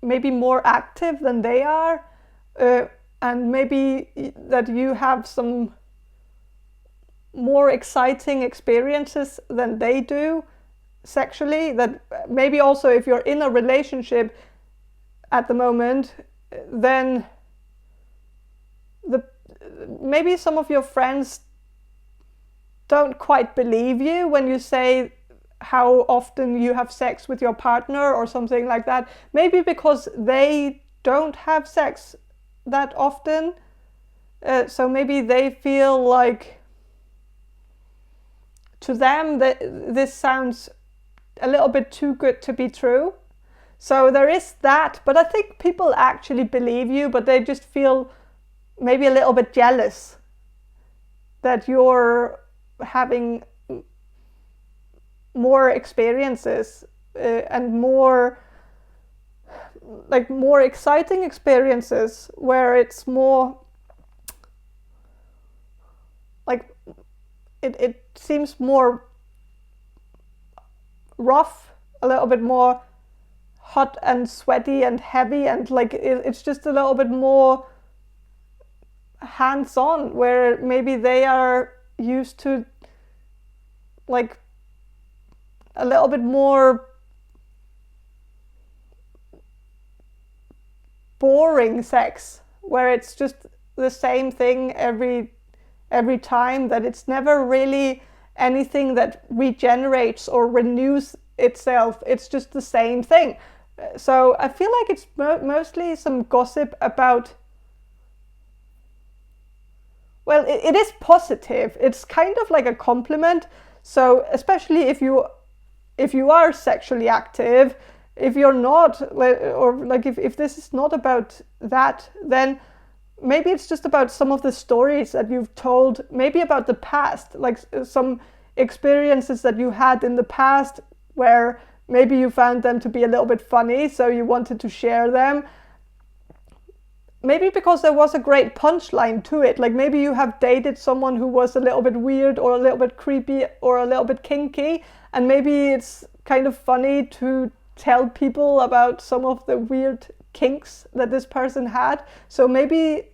maybe more active than they are. And maybe that you have some more exciting experiences than they do sexually. That maybe also if you're in a relationship at the moment, then maybe some of your friends don't quite believe you when you say how often you have sex with your partner or something like that. Maybe because they don't have sex that often, so maybe they feel like to them that this sounds a little bit too good to be true. So there is that, but I think people actually believe you, but they just feel maybe a little bit jealous that you're having more experiences and more exciting experiences, where it's more like it seems more rough, a little bit more hot and sweaty and heavy, and like it's just a little bit more hands-on, where maybe they are used to like a little bit more boring sex, where it's just the same thing every time, that it's never really anything that regenerates or renews itself. It's just the same thing. So I feel like it's mostly some gossip about, well, it is positive. It's kind of like a compliment. So especially if you are sexually active, if you're not, or like if this is not about that, then maybe it's just about some of the stories that you've told, maybe about the past, like some experiences that you had in the past, where maybe you found them to be a little bit funny, so you wanted to share them. Maybe because there was a great punchline to it. Like maybe you have dated someone who was a little bit weird or a little bit creepy or a little bit kinky, and maybe it's kind of funny to tell people about some of the weird kinks that this person had. So maybe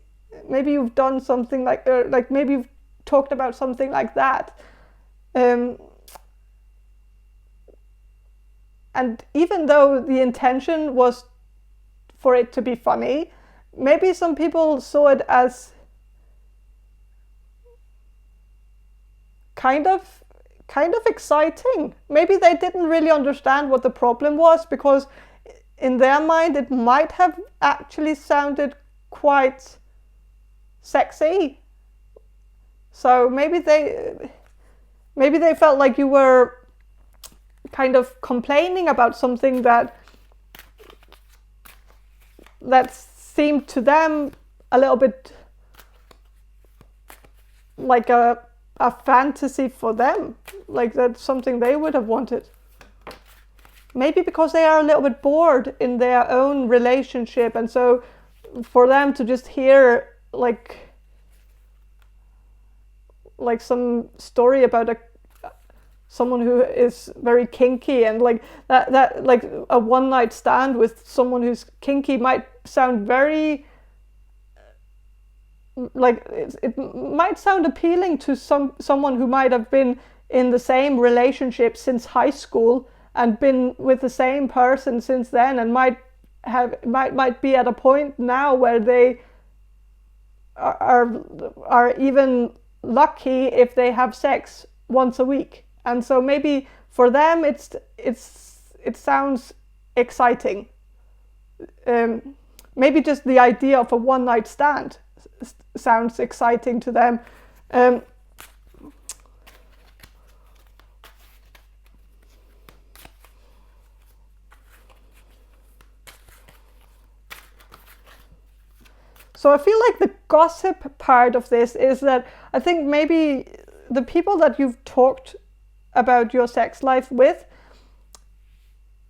you've done something like maybe you've talked about something like that. And even though the intention was for it to be funny, maybe some people saw it as kind of exciting. Maybe they didn't really understand what the problem was, because in their mind it might have actually sounded quite sexy. So maybe they felt like you were kind of complaining about something that seemed to them a little bit like a fantasy for them, like that's something they would have wanted. Maybe because they are a little bit bored in their own relationship, and so for them to just hear like some story about someone who is very kinky, and like that like a one night stand with someone who's kinky might sound very like it might sound appealing to someone who might have been in the same relationship since high school and been with the same person since then, and might be at a point now where they are even lucky if they have sex once a week. And so maybe for them it sounds exciting. Maybe just the idea of a one night stand sounds exciting to them. So I feel like the gossip part of this is that I think maybe the people that you've talked about your sex life with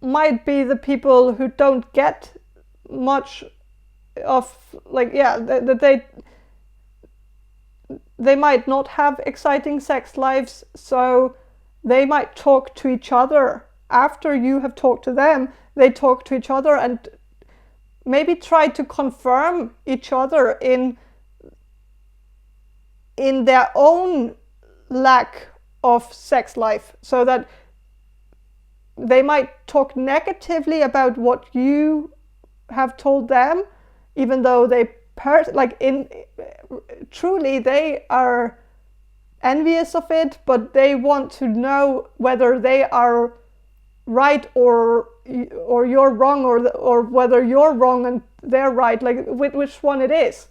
might be the people who don't get much of that they might not have exciting sex lives, so they might talk to each other after you have talked to them. They talk to each other and maybe try to confirm each other in their own lack of sex life, so that they might talk negatively about what you have told them, even though they truly they are envious of it, but they want to know whether they are right or you're wrong, or whether you're wrong and they're right, like which one it is.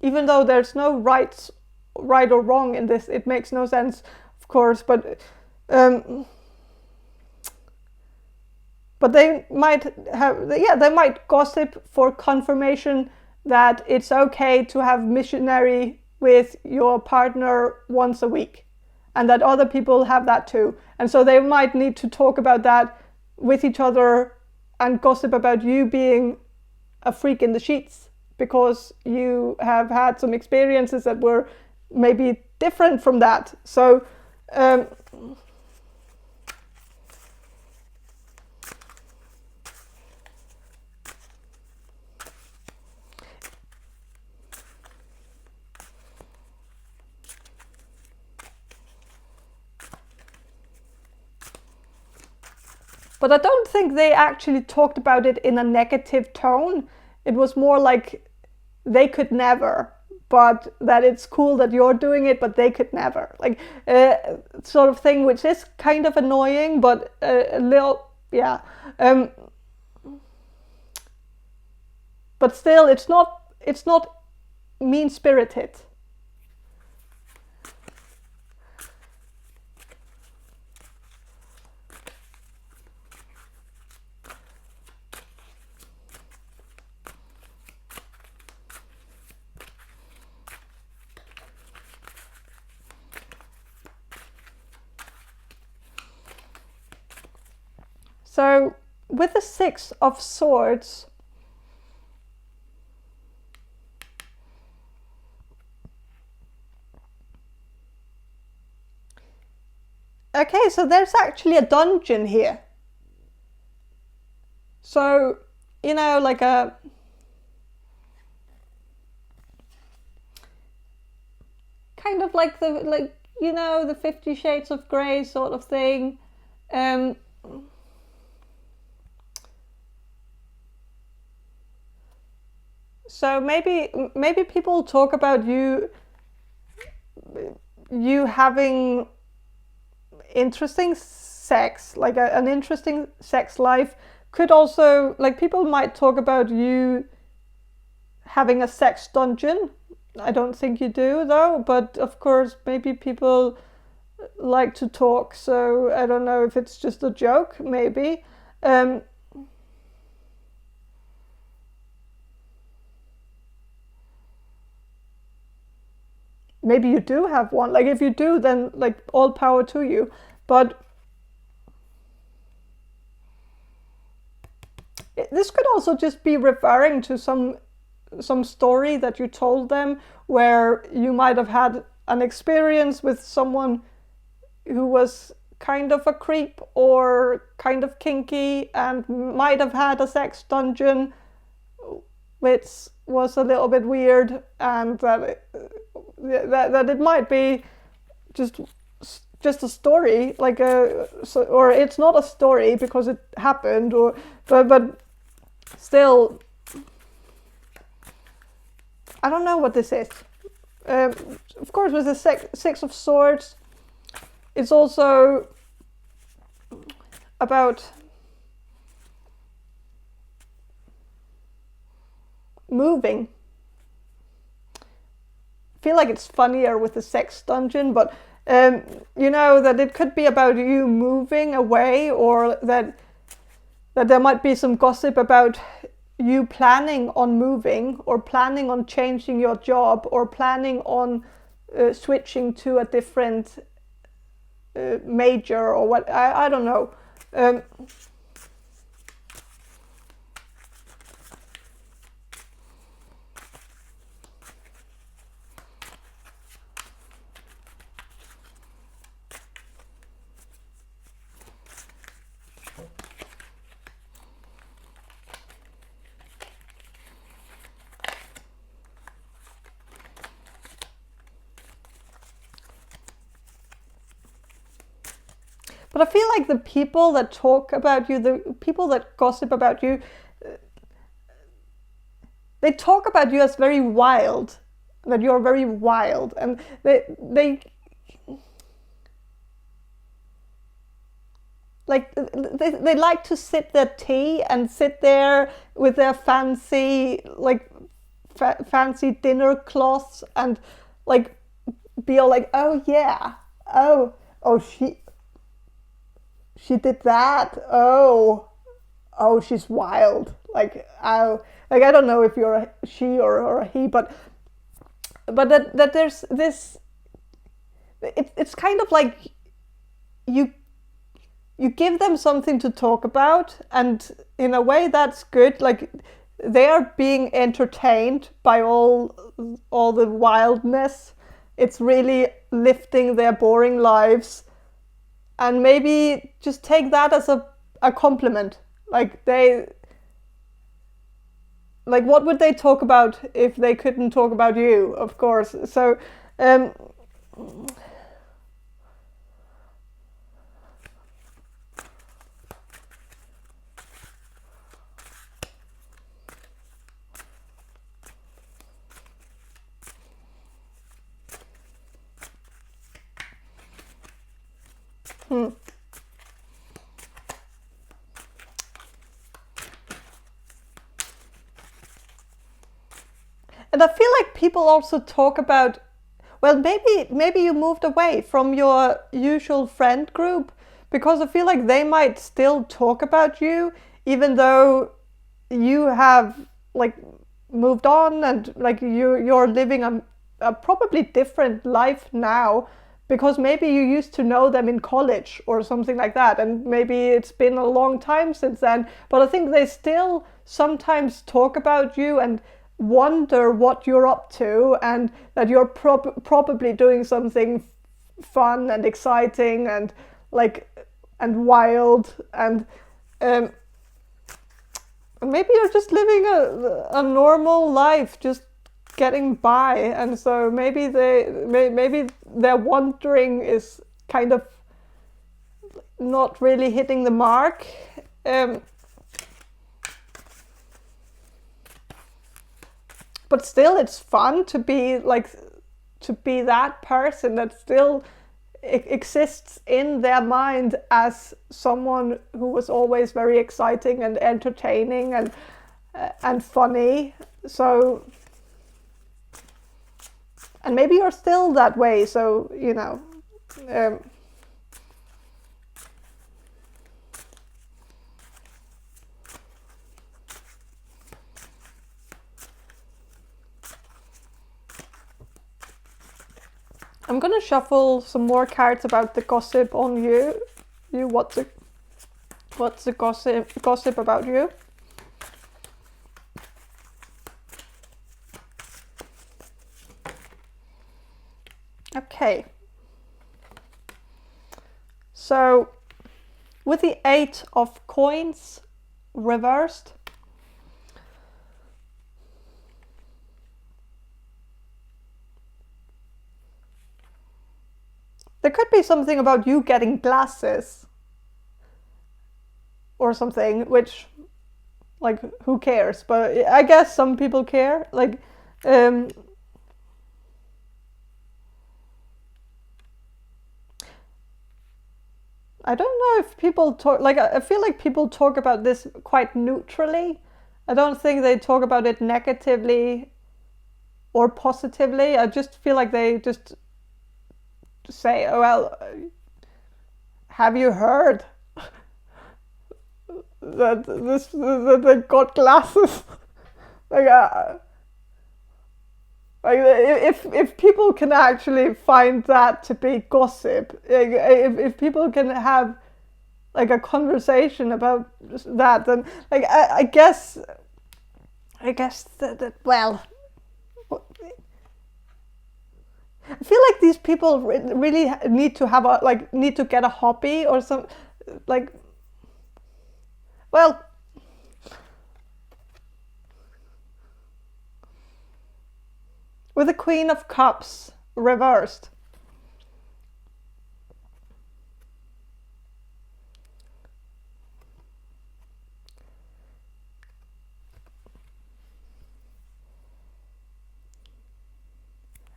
Even though there's no right or wrong in this, it makes no sense, of course, but they might gossip for confirmation that it's okay to have missionary with your partner once a week, and that other people have that too. And so they might need to talk about that with each other and gossip about you being a freak in the sheets because you have had some experiences that were maybe different from that. So but I don't think they actually talked about it in a negative tone. It was more like they could never, but that it's cool that you're doing it, but they could never. Like sort of thing, which is kind of annoying, but a little, yeah. But still, it's not mean-spirited. So with the Six of Swords, okay, so there's actually a dungeon here. So, you know, like a kind of like the 50 Shades of Grey sort of thing. So maybe people talk about you having interesting sex, like an interesting sex life. Could also, like, people might talk about you having a sex dungeon. I don't think you do though, but of course maybe people like to talk, so I don't know if it's just a joke, maybe. Maybe you do have one. Like, if you do, then like all power to you. But this could also just be referring to some story that you told them, where you might have had an experience with someone who was kind of a creep or kind of kinky and might have had a sex dungeon, which was a little bit weird, and that it might be just a story, like or it's not a story because it happened, or but still, I don't know what this is. Of course, with the Six of Swords, it's also about moving. I feel like it's funnier with the sex dungeon, but you know, that it could be about you moving away, or that there might be some gossip about you planning on moving, or planning on changing your job, or planning on switching to a different major, or what, I don't know. But I feel like the people that talk about you, the people that gossip about you, they talk about you as very wild, that you're very wild, and they like to sip their tea and sit there with their fancy, like fancy dinner cloths, and like be all like, oh yeah, oh she did that. Oh, she's wild. Like, oh, like, I don't know if you're a she or a he, but that there's this. It's kind of like you give them something to talk about, and in a way that's good. Like, they are being entertained by all the wildness. It's really lifting their boring lives. And maybe just take that as a compliment. Like, what would they talk about if they couldn't talk about you, of course. So, And I feel like people also talk about, well, maybe you moved away from your usual friend group, because I feel like they might still talk about you, even though you have like moved on, and like you're living a probably different life now. because maybe you used to know them in college or something like that, and maybe it's been a long time since then, but I think they still sometimes talk about you and wonder what you're up to, and that you're probably doing something fun and exciting and and wild, and maybe you're just living a normal life, just getting by, and so maybe their wandering is kind of not really hitting the mark. But still, it's fun to be that person that still exists in their mind as someone who was always very exciting and entertaining and funny. So, and maybe you're still that way. So I'm gonna shuffle some more cards about the gossip on you. What's the gossip about you? Okay. So with the 8 of coins reversed, there could be something about you getting glasses or something, which, like, who cares? But I guess some people care. Like, I don't know if people talk, like, I feel like people talk about this quite neutrally. I don't think they talk about it negatively or positively. I just feel like they just say, oh, well, have you heard that they got glasses? If people can actually find that to be gossip, if people can have like a conversation about that, then like I guess that well, I feel like these people really need to have need to get a hobby or some, like, well, with the Queen of Cups reversed,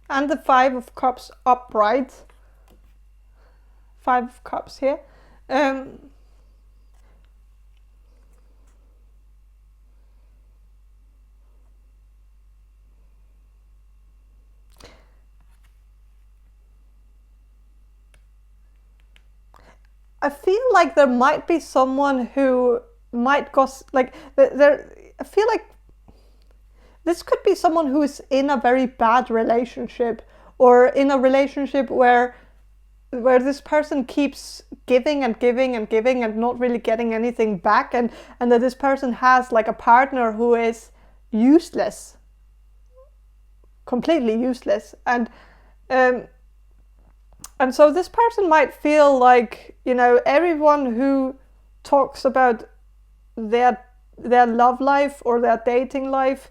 and the 5 of Cups upright, 5 of Cups here. I feel like there might be someone who might gossip, like I feel like this could be someone who is in a very bad relationship, or in a relationship where this person keeps giving and giving and giving and not really getting anything back, and that this person has like a partner who is useless, completely useless, and so this person might feel like, everyone who talks about their love life or their dating life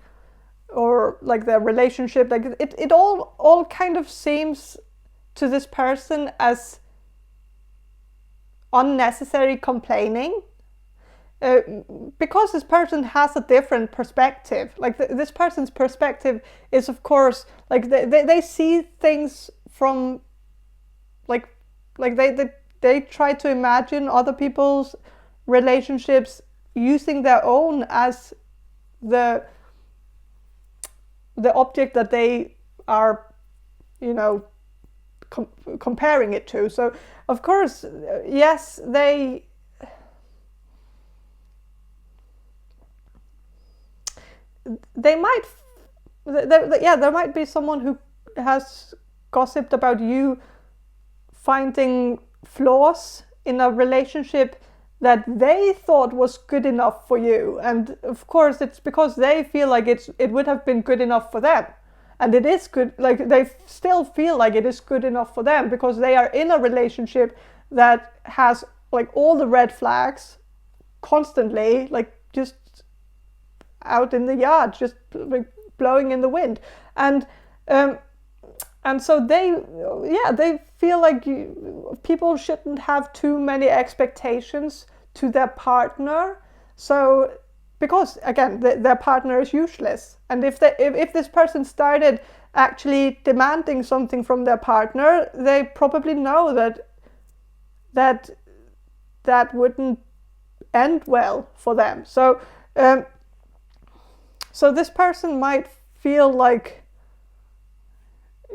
or like their relationship, like it all kind of seems to this person as unnecessary complaining, because this person has a different perspective. Like this person's perspective is, of course, like they see things from like they try to imagine other people's relationships using their own as the object that they are, comparing it to. So of course, yes, there might be someone who has gossiped about you finding flaws in a relationship that they thought was good enough for you. And of course, it's because they feel like it would have been good enough for them. And it is good, like they still feel like it is good enough for them because they are in a relationship that has like all the red flags constantly, like just out in the yard, just like blowing in the wind. And so they feel like people shouldn't have too many expectations to their partner. So because again, their partner is useless, and if this person started actually demanding something from their partner, they probably know that wouldn't end well for them. So so this person might feel like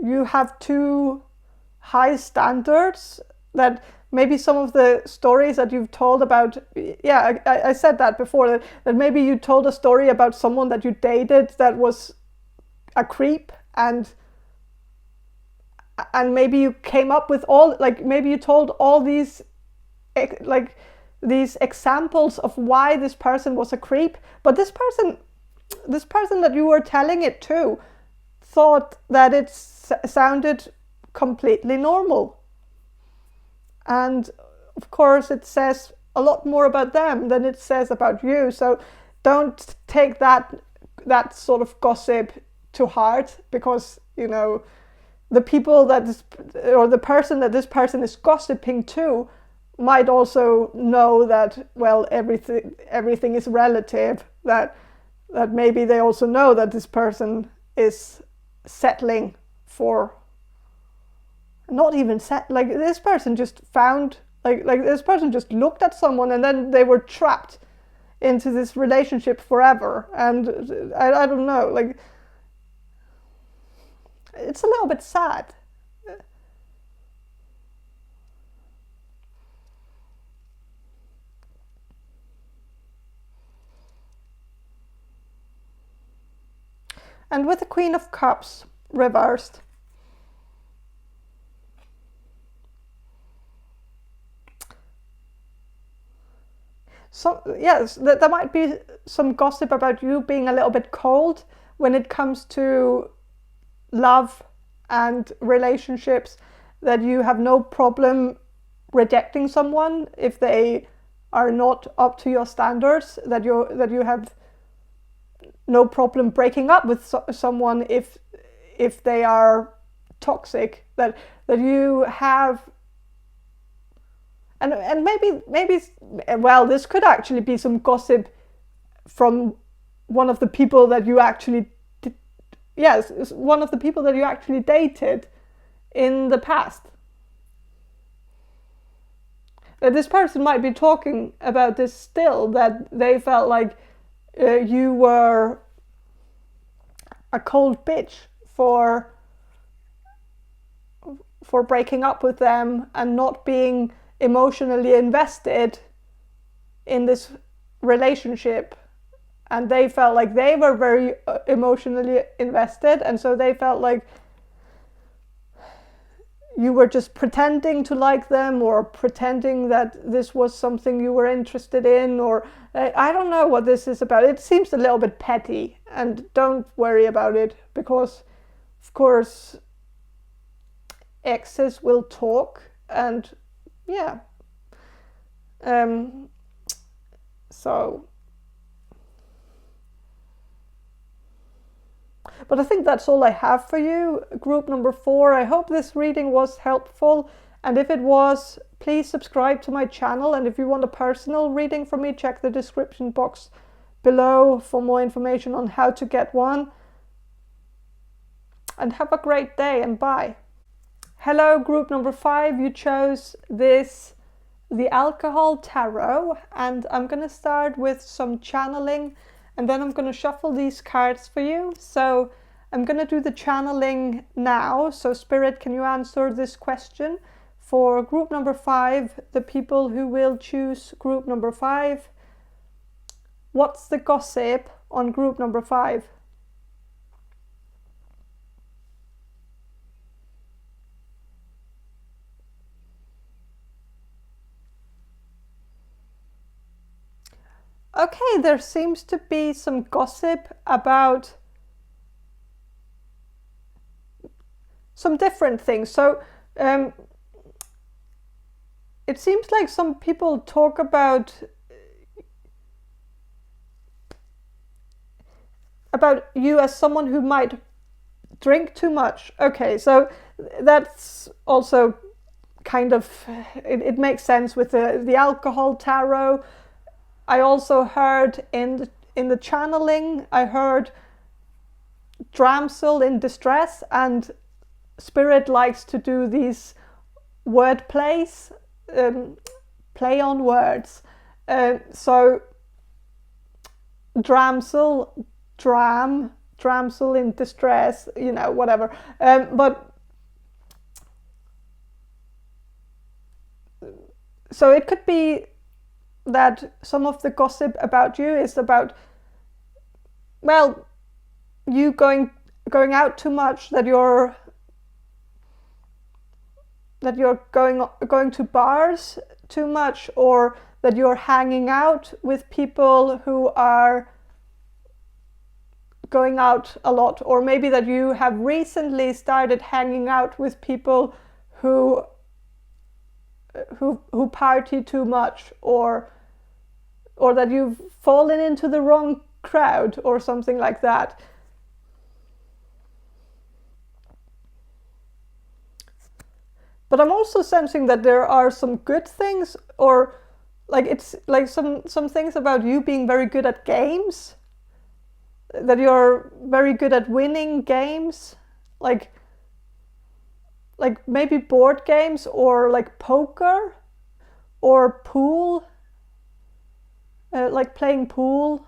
you have too high standards, that maybe some of the stories that you've told about, I said that before, that maybe you told a story about someone that you dated that was a creep, and maybe you came up with all, like maybe you told all these like these examples of why this person was a creep, but this person that you were telling it to thought that it sounded completely normal. And of course it says a lot more about them than it says about you. So don't take that sort of gossip to heart, because the people or the person that this person is gossiping to might also know that, well, everything is relative, that maybe they also know that this person is settling for, not even like this person just found, like this person just looked at someone and then they were trapped into this relationship forever. And I don't know, like it's a little bit sad. And with the Queen of Cups reversed, so yes, there might be some gossip about you being a little bit cold when it comes to love and relationships, that you have no problem rejecting someone if they are not up to your standards, that you have no problem breaking up with someone if they are toxic, that you have. And maybe, well, this could actually be some gossip from one of the people that you actually, one of the people that you actually dated in the past. This person might be talking about this still, that they felt like you were a cold bitch for breaking up with them and not being emotionally invested in this relationship. And they felt like they were very emotionally invested, and so they felt like you were just pretending to like them, or pretending that this was something you were interested in, or I don't know what this is about. It seems a little bit petty, and don't worry about it, because of course exes will talk, and so, but I think that's all I have for you, group number 4. I hope this reading was helpful, and if it was, please subscribe to my channel, and if you want a personal reading from me, check the description box below for more information on how to get one. And have a great day, and bye. Hello, group number 5. You chose the Alcohol Tarot, and I'm going to start with some channeling, and then I'm going to shuffle these cards for you. So I'm going to do the channeling now. So Spirit, can you answer this question for group number 5, the people who will choose group number 5? What's the gossip on group number 5? Okay, there seems to be some gossip about some different things. So it seems like some people talk about you as someone who might drink too much. Okay, so that's also kind of, it makes sense with the alcohol tarot. I also heard in the channeling, I heard damsel in distress, and Spirit likes to do these word plays, play on words. So damsel, damsel in distress, you know, whatever. But so it could be that some of the gossip about you is about, well, you going out too much, that you're going to bars too much, or that you're hanging out with people who are going out a lot, or maybe that you have recently started hanging out with people who party too much, or that you've fallen into the wrong crowd or something like that. But I'm also sensing that there are some good things, or like it's like some things about you being very good at games, that you're very good at winning games, like maybe board games, or like poker or pool, like playing pool.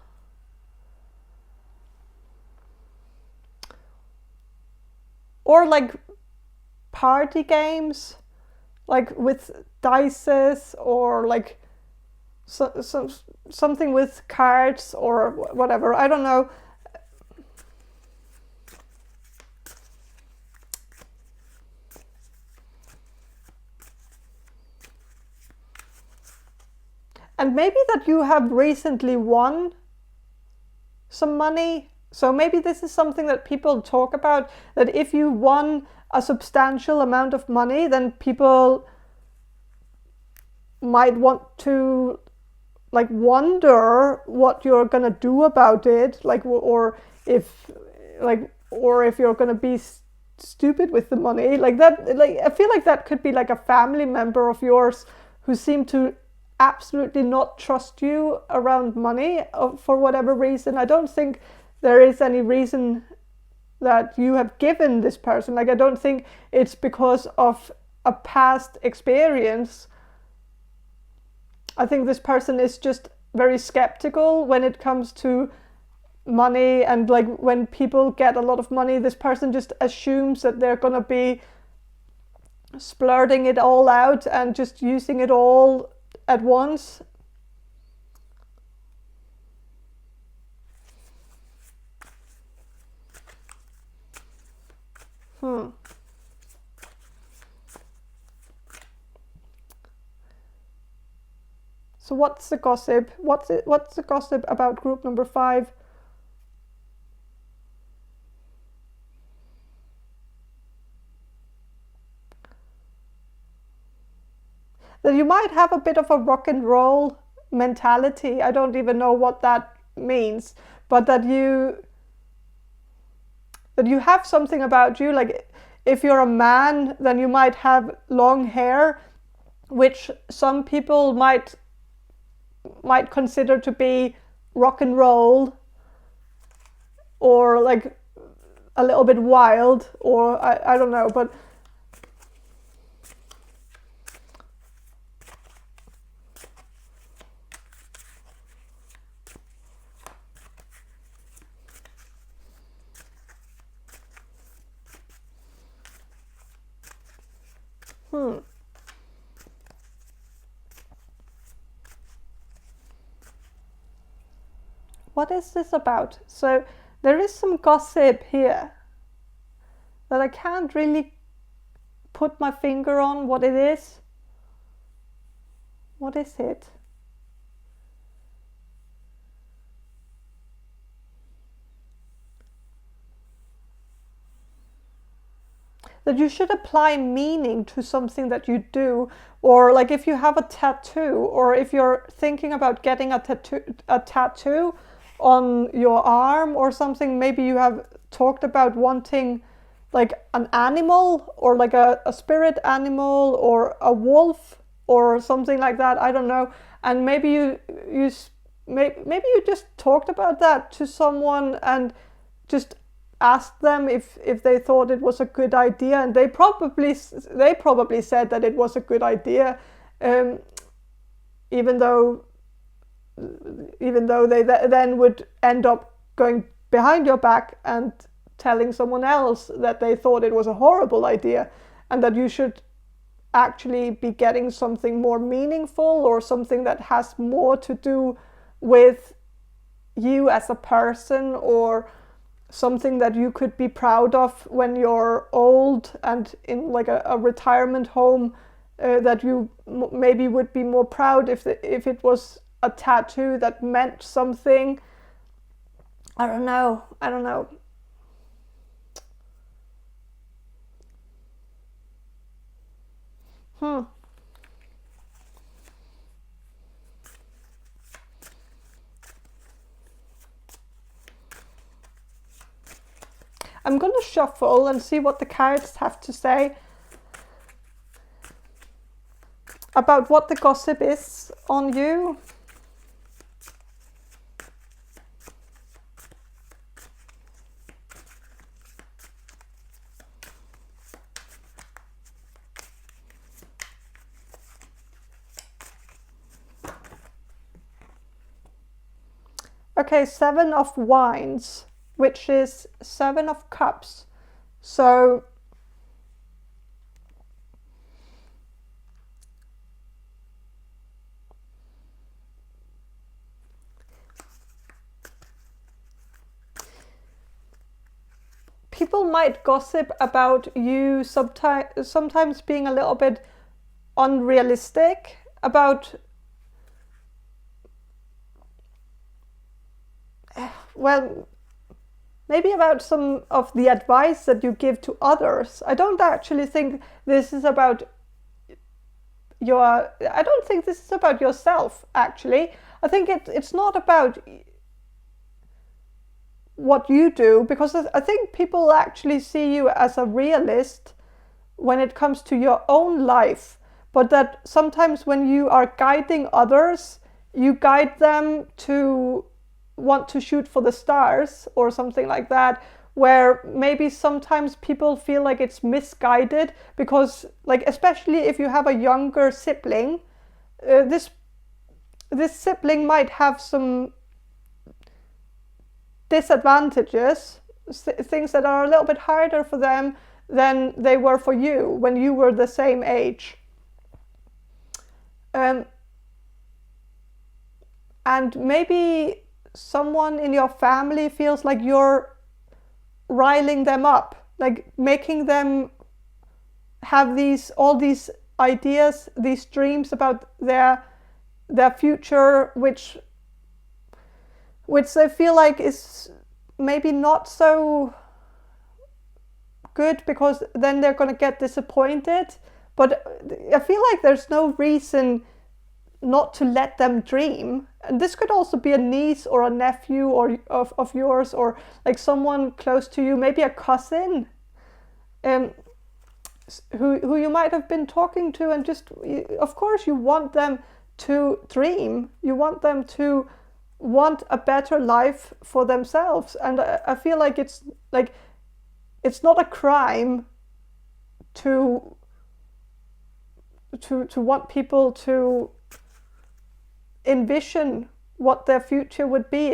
Or like party games, like with dices, or like something with cards or whatever. I don't know. And maybe that you have recently won some money. So maybe this is something that people talk about, that if you won a substantial amount of money, then people might want to like wonder what you're gonna do about it, like, or if you're gonna be stupid with the money, like that. Like I feel like that could be like a family member of yours who seem to absolutely not trust you around money for whatever reason. I don't think there is any reason that you have given this person. Like I don't think it's because of a past experience. I think this person is just very skeptical when it comes to money, and like when people get a lot of money, this person just assumes that they're gonna be splurting it all out and just using it all at once. So what's the gossip? What's the gossip about group number 5? That you might have a bit of a rock and roll mentality. I don't even know what that means, but that you have something about you. Like if you're a man, then you might have long hair, which some people might consider to be rock and roll, or like a little bit wild, or I don't know, but what is this about? So there is some gossip here that I can't really put my finger on what it is. What is it? that you should apply meaning to something that you do. Or like if you have a tattoo, or if you're thinking about getting a tattoo on your arm or something, maybe you have talked about wanting like an animal, or like a spirit animal, or a wolf or something like that, I don't know. And maybe maybe you just talked about that to someone and just asked them if they thought it was a good idea, and they probably said that it was a good idea, even though they then would end up going behind your back and telling someone else that they thought it was a horrible idea, and that you should actually be getting something more meaningful, or something that has more to do with you as a person, or something that you could be proud of when you're old and in like a retirement home, that you maybe would be more proud if it was a tattoo that meant something. I don't know. I'm going to shuffle and see what the cards have to say about what the gossip is on you. Okay, 7 of Wands, which is 7 of Cups. So people might gossip about you sometimes being a little bit unrealistic about, well, maybe about some of the advice that you give to others. I don't actually think this is about I don't think this is about yourself, actually. I think it's not about what you do, because I think people actually see you as a realist when it comes to your own life, but that sometimes when you are guiding others, you guide them to want to shoot for the stars or something like that, where maybe sometimes people feel like it's misguided, because like, especially if you have a younger sibling, this sibling might have some disadvantages, things that are a little bit harder for them than they were for you when you were the same age. And maybe someone in your family feels like you're riling them up, like making them have all these ideas, these dreams about their future, which they feel like is maybe not so good, because then they're going to get disappointed. But I feel like there's no reason not to let them dream. And this could also be a niece or a nephew or of yours, or like someone close to you, maybe a cousin, who you might have been talking to, and just, of course, you want them to dream. You want them to want a better life for themselves. And I feel like it's not a crime to want people to envision what their future would be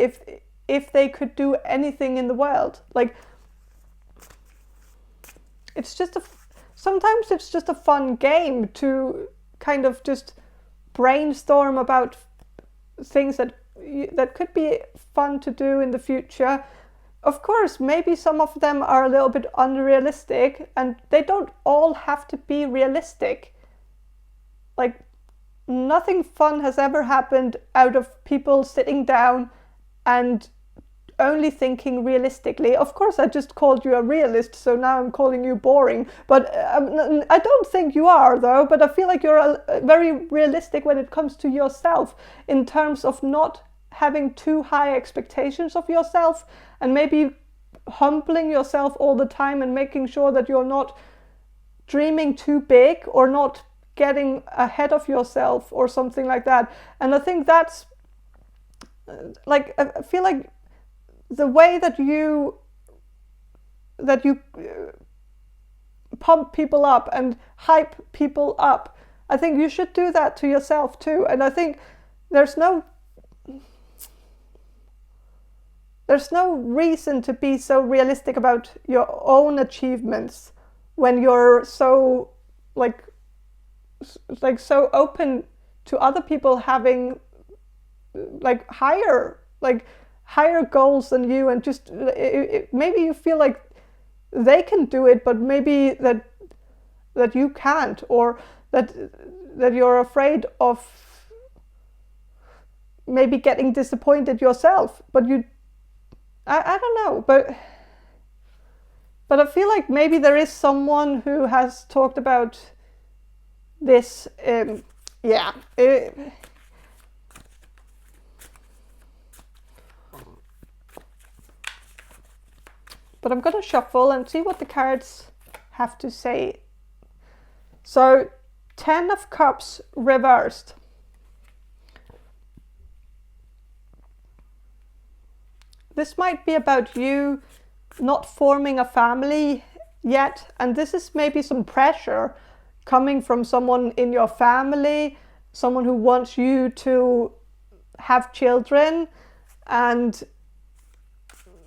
if they could do anything in the world. Like, sometimes it's just a fun game to kind of just brainstorm about things that could be fun to do in the future. Of course, maybe some of them are a little bit unrealistic, and they don't all have to be realistic. Like, nothing fun has ever happened out of people sitting down and only thinking realistically. Of course, I just called you a realist, so now I'm calling you boring. But I don't think you are, though. But I feel like you're very realistic when it comes to yourself, in terms of not having too high expectations of yourself, and maybe humbling yourself all the time and making sure that you're not dreaming too big or not getting ahead of yourself or something like that. And I think that's like, I feel like the way that you pump people up and hype people up, I think you should do that to yourself too. And I think there's no reason to be so realistic about your own achievements when you're so like so open to other people having like higher goals than you, and just maybe you feel like they can do it, but maybe that you can't, or that you're afraid of maybe getting disappointed yourself. But I don't know, but I feel like maybe there is someone who has talked about this. But I'm gonna shuffle and see what the cards have to say. So, 10 of Cups reversed. This might be about you not forming a family yet, and this is maybe some pressure coming from someone in your family, someone who wants you to have children, and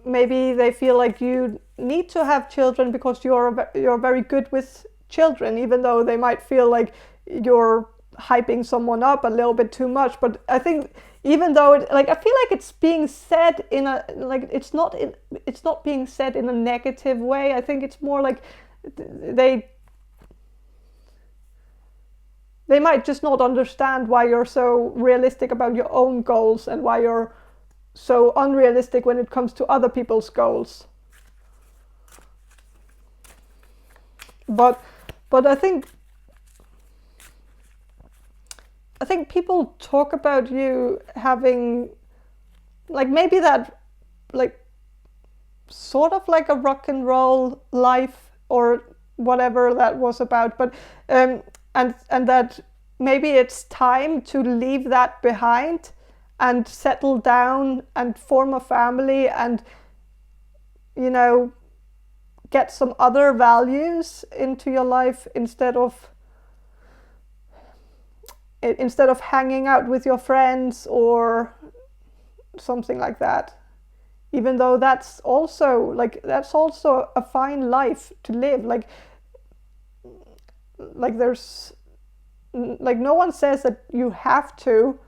maybe they feel like you need to have children because you're very good with children, even though they might feel like you're hyping someone up a little bit too much. But I think even though I feel like it's being said in a it's not being said in a negative way. I think it's more like they might just not understand why you're so realistic about your own goals and why you're so unrealistic when it comes to other people's goals. But I think people talk about you having maybe that sort of like a rock and roll life or whatever that was about, but and that maybe it's time to leave that behind and settle down and form a family and, get some other values into your life instead of hanging out with your friends or something like that. Even though that's also a fine life to live. There's no one says that you have to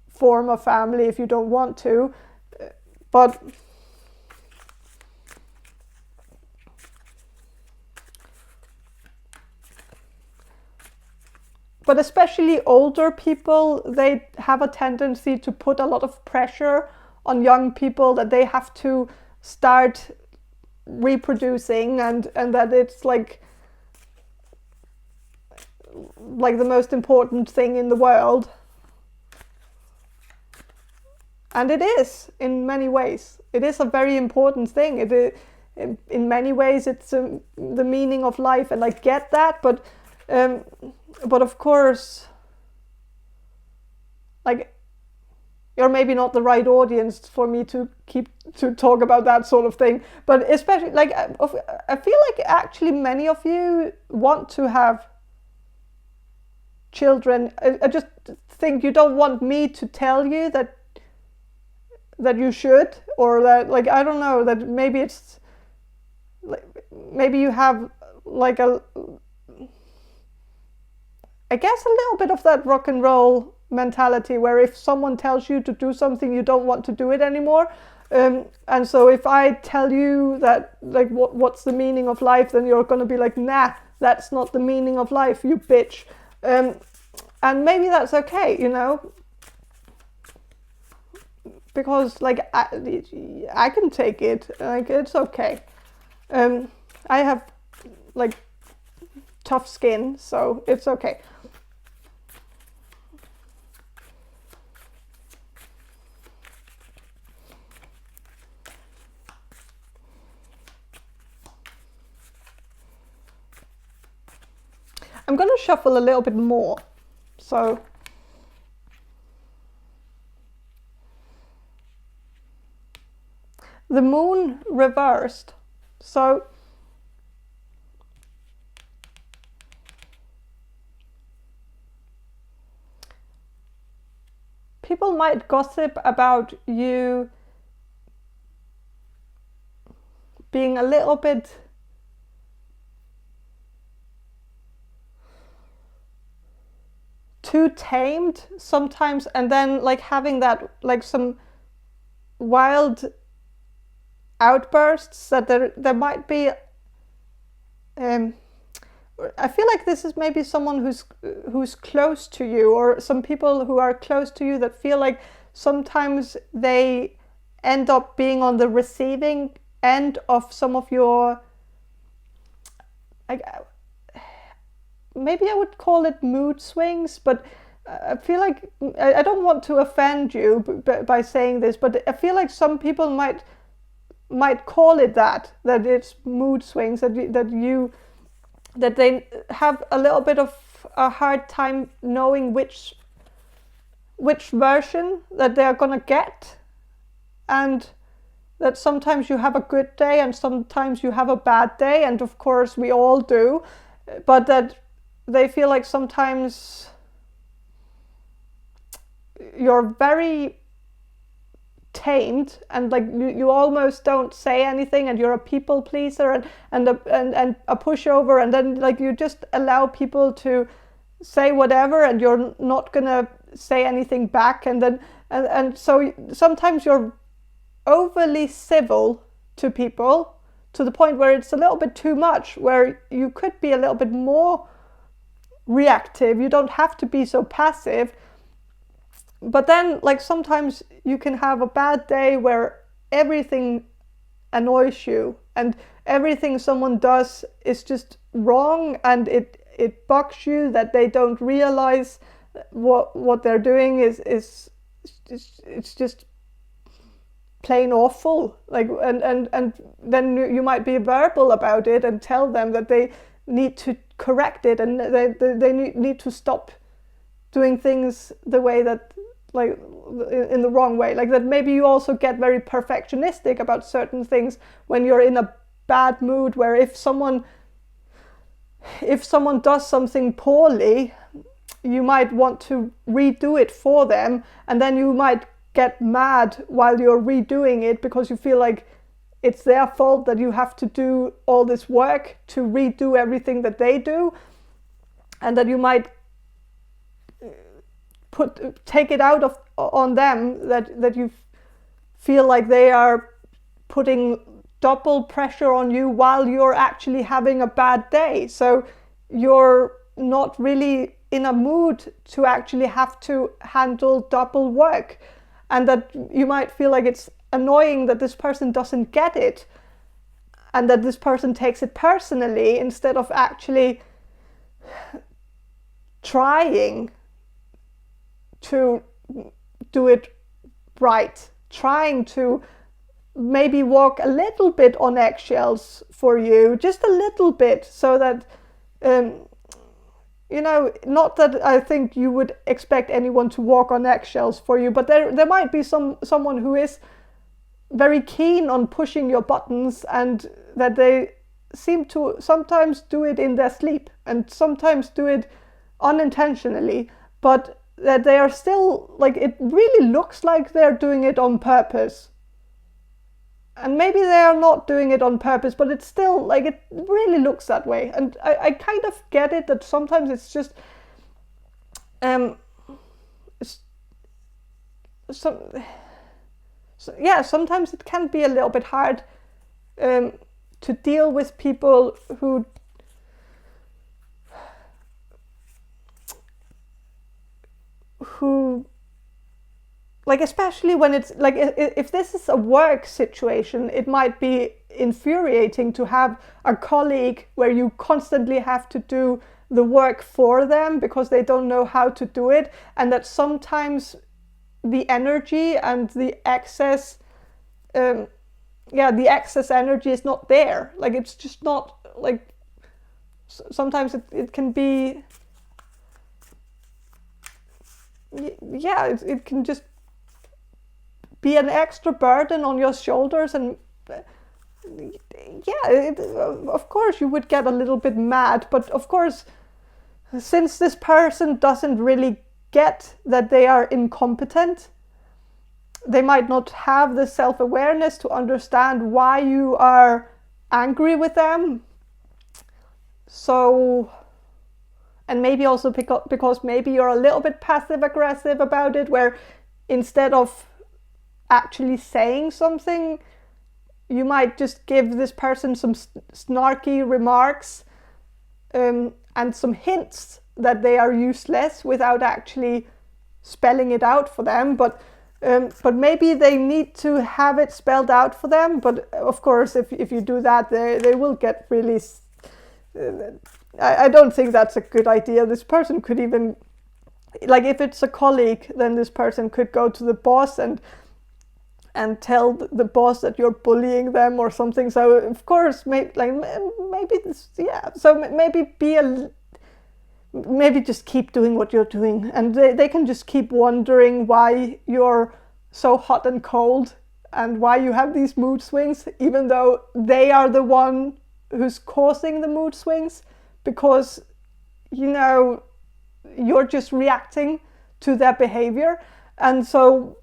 form a family if you don't want to, but especially older people, they have a tendency to put a lot of pressure on young people that they have to start reproducing and that it's like the most important thing in the world. And it is, in many ways. It is a very important thing. In many ways, it's the meaning of life, and I get that. But of course, you're maybe not the right audience for me to talk about that sort of thing. But especially, I feel like actually many of you want to have children. I just think you don't want me to tell you that you should, or that I don't know, that maybe it's maybe you have I guess a little bit of that rock and roll mentality where if someone tells you to do something, you don't want to do it anymore. And so if I tell you that what's the meaning of life, then you're going to be like, nah, that's not the meaning of life, you bitch. And maybe that's okay, because like I can take it, like it's okay. I have like tough skin, so it's okay. I'm going to shuffle a little bit more. So the moon reversed. So people might gossip about you being a little bit too tamed sometimes, and then like having that like some wild outbursts that there might be. I feel like this is maybe someone who's close to you, or some people who are close to you that feel like sometimes they end up being on the receiving end of some of your, maybe I would call it mood swings, but I feel like I don't want to offend you by saying this, but I feel like some people might call it that it's mood swings, that they have a little bit of a hard time knowing which version that they're gonna get, and that sometimes you have a good day and sometimes you have a bad day, and of course we all do, but that they feel like sometimes you're very tamed and like you almost don't say anything, and you're a people pleaser and a pushover, and then like you just allow people to say whatever and you're not gonna say anything back, and then and so sometimes you're overly civil to people to the point where it's a little bit too much, where you could be a little bit more reactive. You don't have to be so passive. But then like sometimes you can have a bad day where everything annoys you and everything someone does is just wrong, and it bugs you that they don't realize what they're doing is it's just plain awful. Like and then you might be verbal about it and tell them that they need to correct it, and they need to stop doing things the way that, like in the wrong way. Like that maybe you also get very perfectionistic about certain things when you're in a bad mood, where if someone does something poorly, you might want to redo it for them, and then you might get mad while you're redoing it because you feel like it's their fault that you have to do all this work to redo everything that they do, and that you might take it out on them, that you feel like they are putting double pressure on you while you're actually having a bad day. So you're not really in a mood to actually have to handle double work, and that you might feel like it's annoying that this person doesn't get it, and that this person takes it personally instead of actually trying to do it right, trying to maybe walk a little bit on eggshells for you, just a little bit, so that not that I think you would expect anyone to walk on eggshells for you, but there might be someone who is very keen on pushing your buttons, and that they seem to sometimes do it in their sleep and sometimes do it unintentionally, but that they are still, like, it really looks like they're doing it on purpose. And maybe they are not doing it on purpose, but it's still, like, it really looks that way. And I kind of get it, that sometimes it's just, sometimes it can be a little bit hard to deal with people who like especially when it's like if this is a work situation, it might be infuriating to have a colleague where you constantly have to do the work for them because they don't know how to do it, and that sometimes the energy and the excess the excess energy is not there. Like it's just not, like sometimes it can be it can just be an extra burden on your shoulders, and of course you would get a little bit mad, but of course, since this person doesn't really get that they are incompetent, they might not have the self-awareness to understand why you are angry with them. So, and maybe also because maybe you're a little bit passive aggressive about it, where instead of actually saying something, you might just give this person some snarky remarks and some hints that they are useless without actually spelling it out for them. But maybe they need to have it spelled out for them. But of course, if you do that, they will get really... I don't think that's a good idea. This person could even... Like if it's a colleague, then this person could go to the boss and tell the boss that you're bullying them or something. So of course, maybe this, so maybe just keep doing what you're doing, and they can just keep wondering why you're so hot and cold and why you have these mood swings, even though they are the one who's causing the mood swings, because you're just reacting to their behavior. And so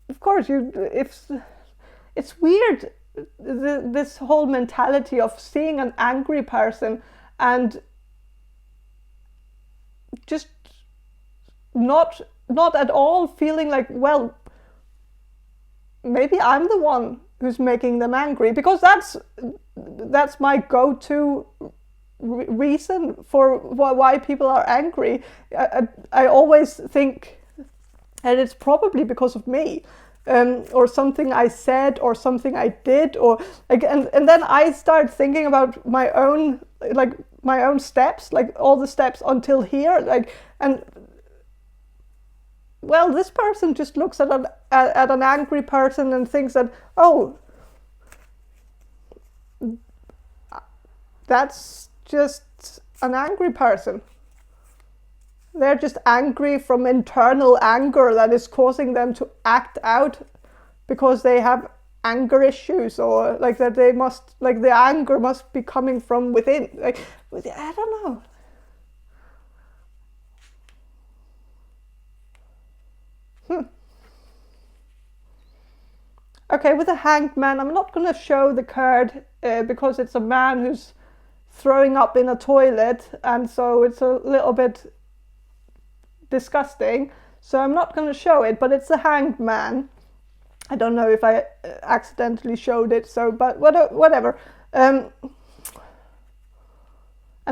of course it's weird, this whole mentality of seeing an angry person and just not at all feeling like, well, maybe I'm the one who's making them angry, because that's my go-to reason for why people are angry. I always think that it's probably because of me, or something I said or something I did, or like, and then I start thinking about my own steps, like all the steps until here, like, and well, this person just looks at an angry person and thinks that, oh, that's just an angry person. They're just angry from internal anger that is causing them to act out because they have anger issues, or like that they must, like the anger must be coming from within. Like, I don't know. Okay, with the Hanged Man, I'm not going to show the card because it's a man who's throwing up in a toilet, and so it's a little bit disgusting. So I'm not going to show it, but it's the Hanged Man. I don't know if I accidentally showed it, so, but whatever. And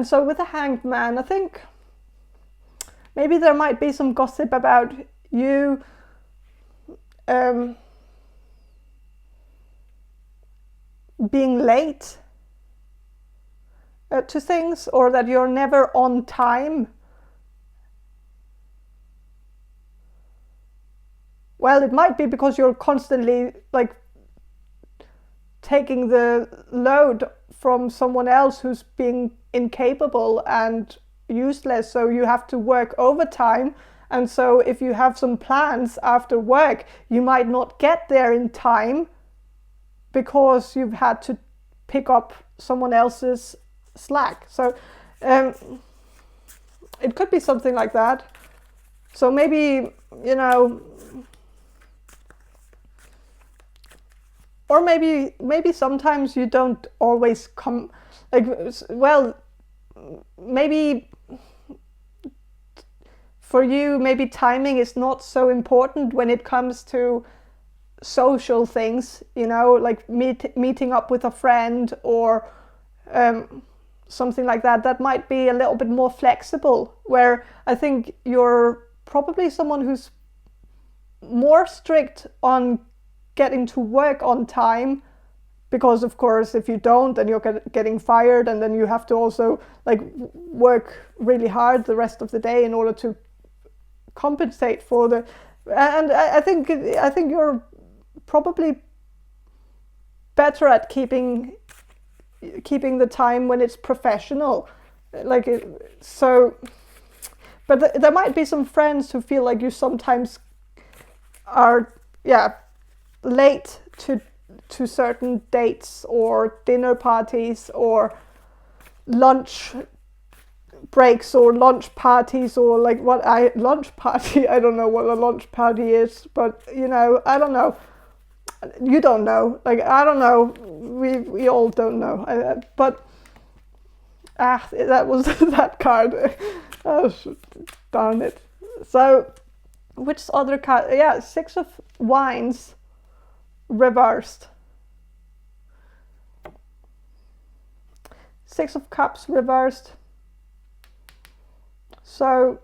so with the Hanged Man, I think maybe there might be some gossip about you being late to things, or that you're never on time. Well, it might be because you're constantly like taking the load from someone else who's being incapable and useless, so you have to work overtime. And so if you have some plans after work, you might not get there in time because you've had to pick up someone else's slack. So it could be something like that. So maybe, or maybe sometimes you don't always come, like, well, maybe for you, maybe timing is not so important when it comes to social things, like meeting up with a friend or something like that. That might be a little bit more flexible, where I think you're probably someone who's more strict on getting to work on time, because of course if you don't, then you're getting fired, and then you have to also like work really hard the rest of the day in order to compensate for the. And I think you're probably better at keeping the time when it's professional, like so. But there might be some friends who feel like you sometimes are late to certain dates or dinner parties or lunch breaks or lunch parties, or like lunch party. I don't know what a lunch party is, but I don't know. You don't know. Like, I don't know. We all don't know. But that was that card. Oh, darn it. So, which other card? Yeah, Six of Wands reversed. Six of Cups reversed. So,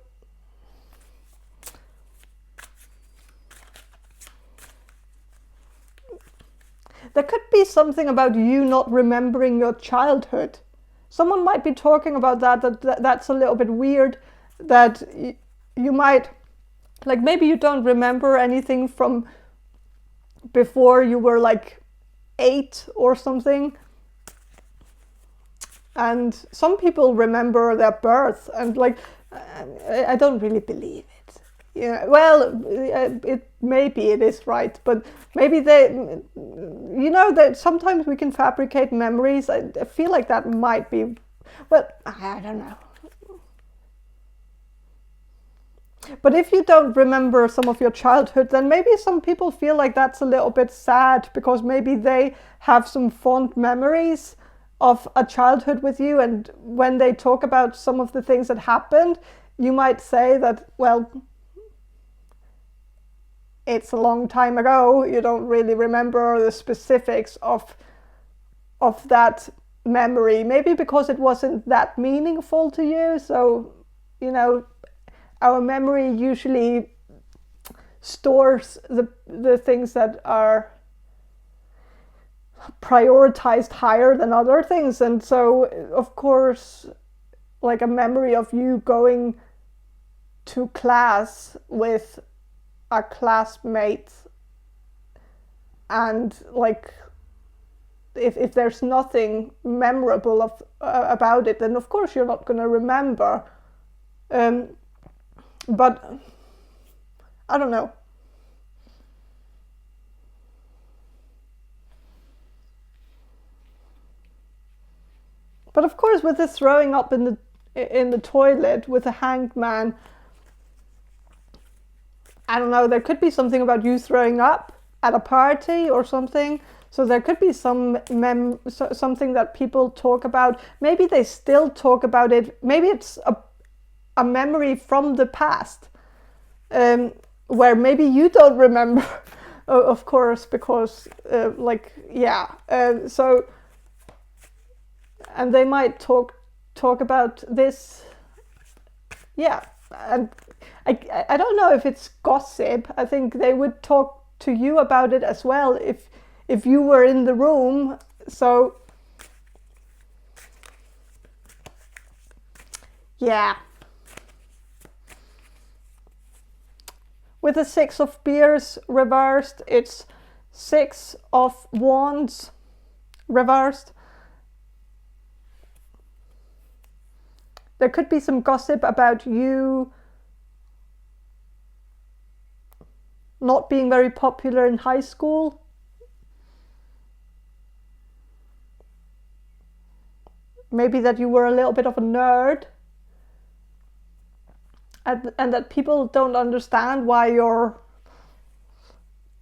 there could be something about you not remembering your childhood. Someone might be talking about that's a little bit weird, that you might, like, maybe you don't remember anything from before you were like 8 or something. And some people remember their birth, and like, I don't really believe it. Yeah, well, maybe it is right, but maybe that sometimes we can fabricate memories. I feel like that might be, well, I don't know. But if you don't remember some of your childhood, then maybe some people feel like that's a little bit sad, because maybe they have some fond memories of a childhood with you, and when they talk about some of the things that happened, you might say that, well, it's a long time ago, you don't really remember the specifics of that memory, maybe because it wasn't that meaningful to you. So, our memory usually stores the things that are prioritized higher than other things. And so, of course, like a memory of you going to class with a classmate, and like if there's nothing memorable about it, then of course you're not going to remember. But I don't know. But of course, with the throwing up in the toilet with a hanged man, I don't know, there could be something about you throwing up at a party or something. So there could be something that people talk about. Maybe they still talk about it. Maybe it's a memory from the past, where maybe you don't remember, of course, because so, and they might talk about this. Yeah, and I don't know if it's gossip. I think they would talk to you about it as well if you were in the room. So yeah. With the Six of Spears reversed, it's Six of Wands reversed. There could be some gossip about you not being very popular in high school. Maybe that you were a little bit of a nerd. And that people don't understand why you're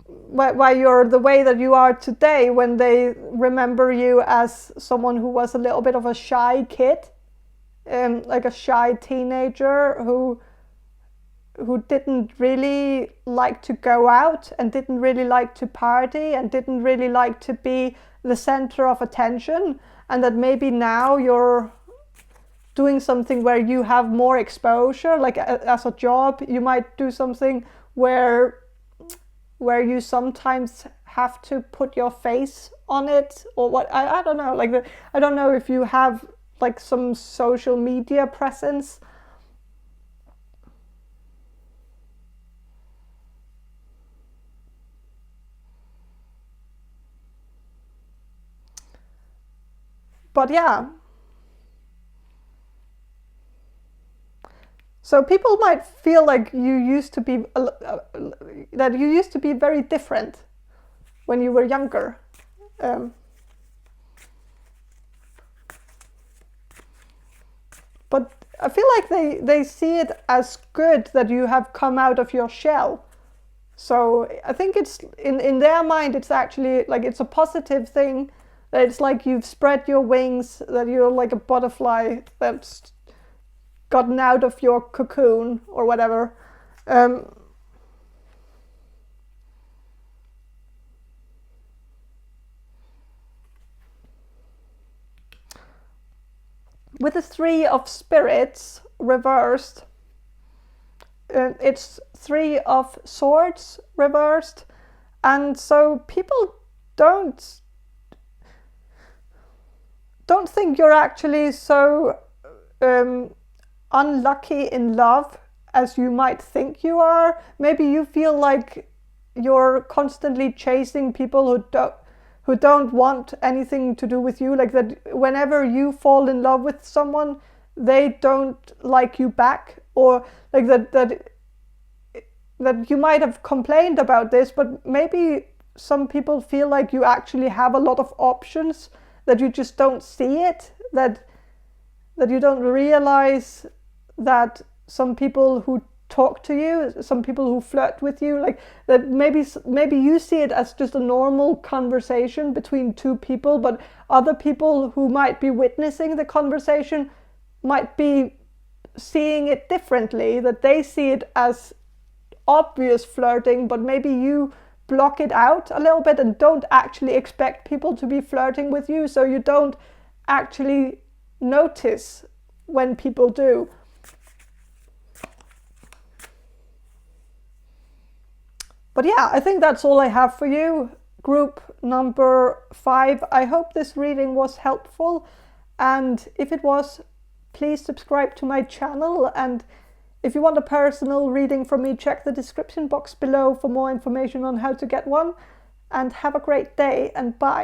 the way that you are today, when they remember you as someone who was a little bit of a shy kid, like a shy teenager who didn't really like to go out and didn't really like to party and didn't really like to be the center of attention, and that maybe now you're doing something where you have more exposure, like as a job, you might do something where where you sometimes have to put your face on it, or what? I don't know. Like I don't know if you have like some social media presence. But yeah. So people might feel like you used to be that you used to be very different when you were younger. But I feel like they see it as good that you have come out of your shell. So I think it's in their mind, it's actually like it's a positive thing. That it's like you've spread your wings, that you're like a butterfly that's gotten out of your cocoon or whatever. With the Three of Spirits reversed, it's Three of Swords reversed, and so people don't think you're actually so unlucky in love as you might think you are. Maybe you feel like you're constantly chasing people who don't want anything to do with you, like that whenever you fall in love with someone, they don't like you back, or like that you might have complained about this, but maybe some people feel like you actually have a lot of options, that you just don't see it, that you don't realize that some people who talk to you, some people who flirt with you, like that maybe you see it as just a normal conversation between two people, but other people who might be witnessing the conversation might be seeing it differently, that they see it as obvious flirting, but maybe you block it out a little bit and don't actually expect people to be flirting with you, so you don't actually notice when people do. But yeah, I think that's all I have for you. Group number 5. I hope this reading was helpful, and if it was, please subscribe to my channel, and if you want a personal reading from me, check the description box below for more information on how to get one. And have a great day, and bye.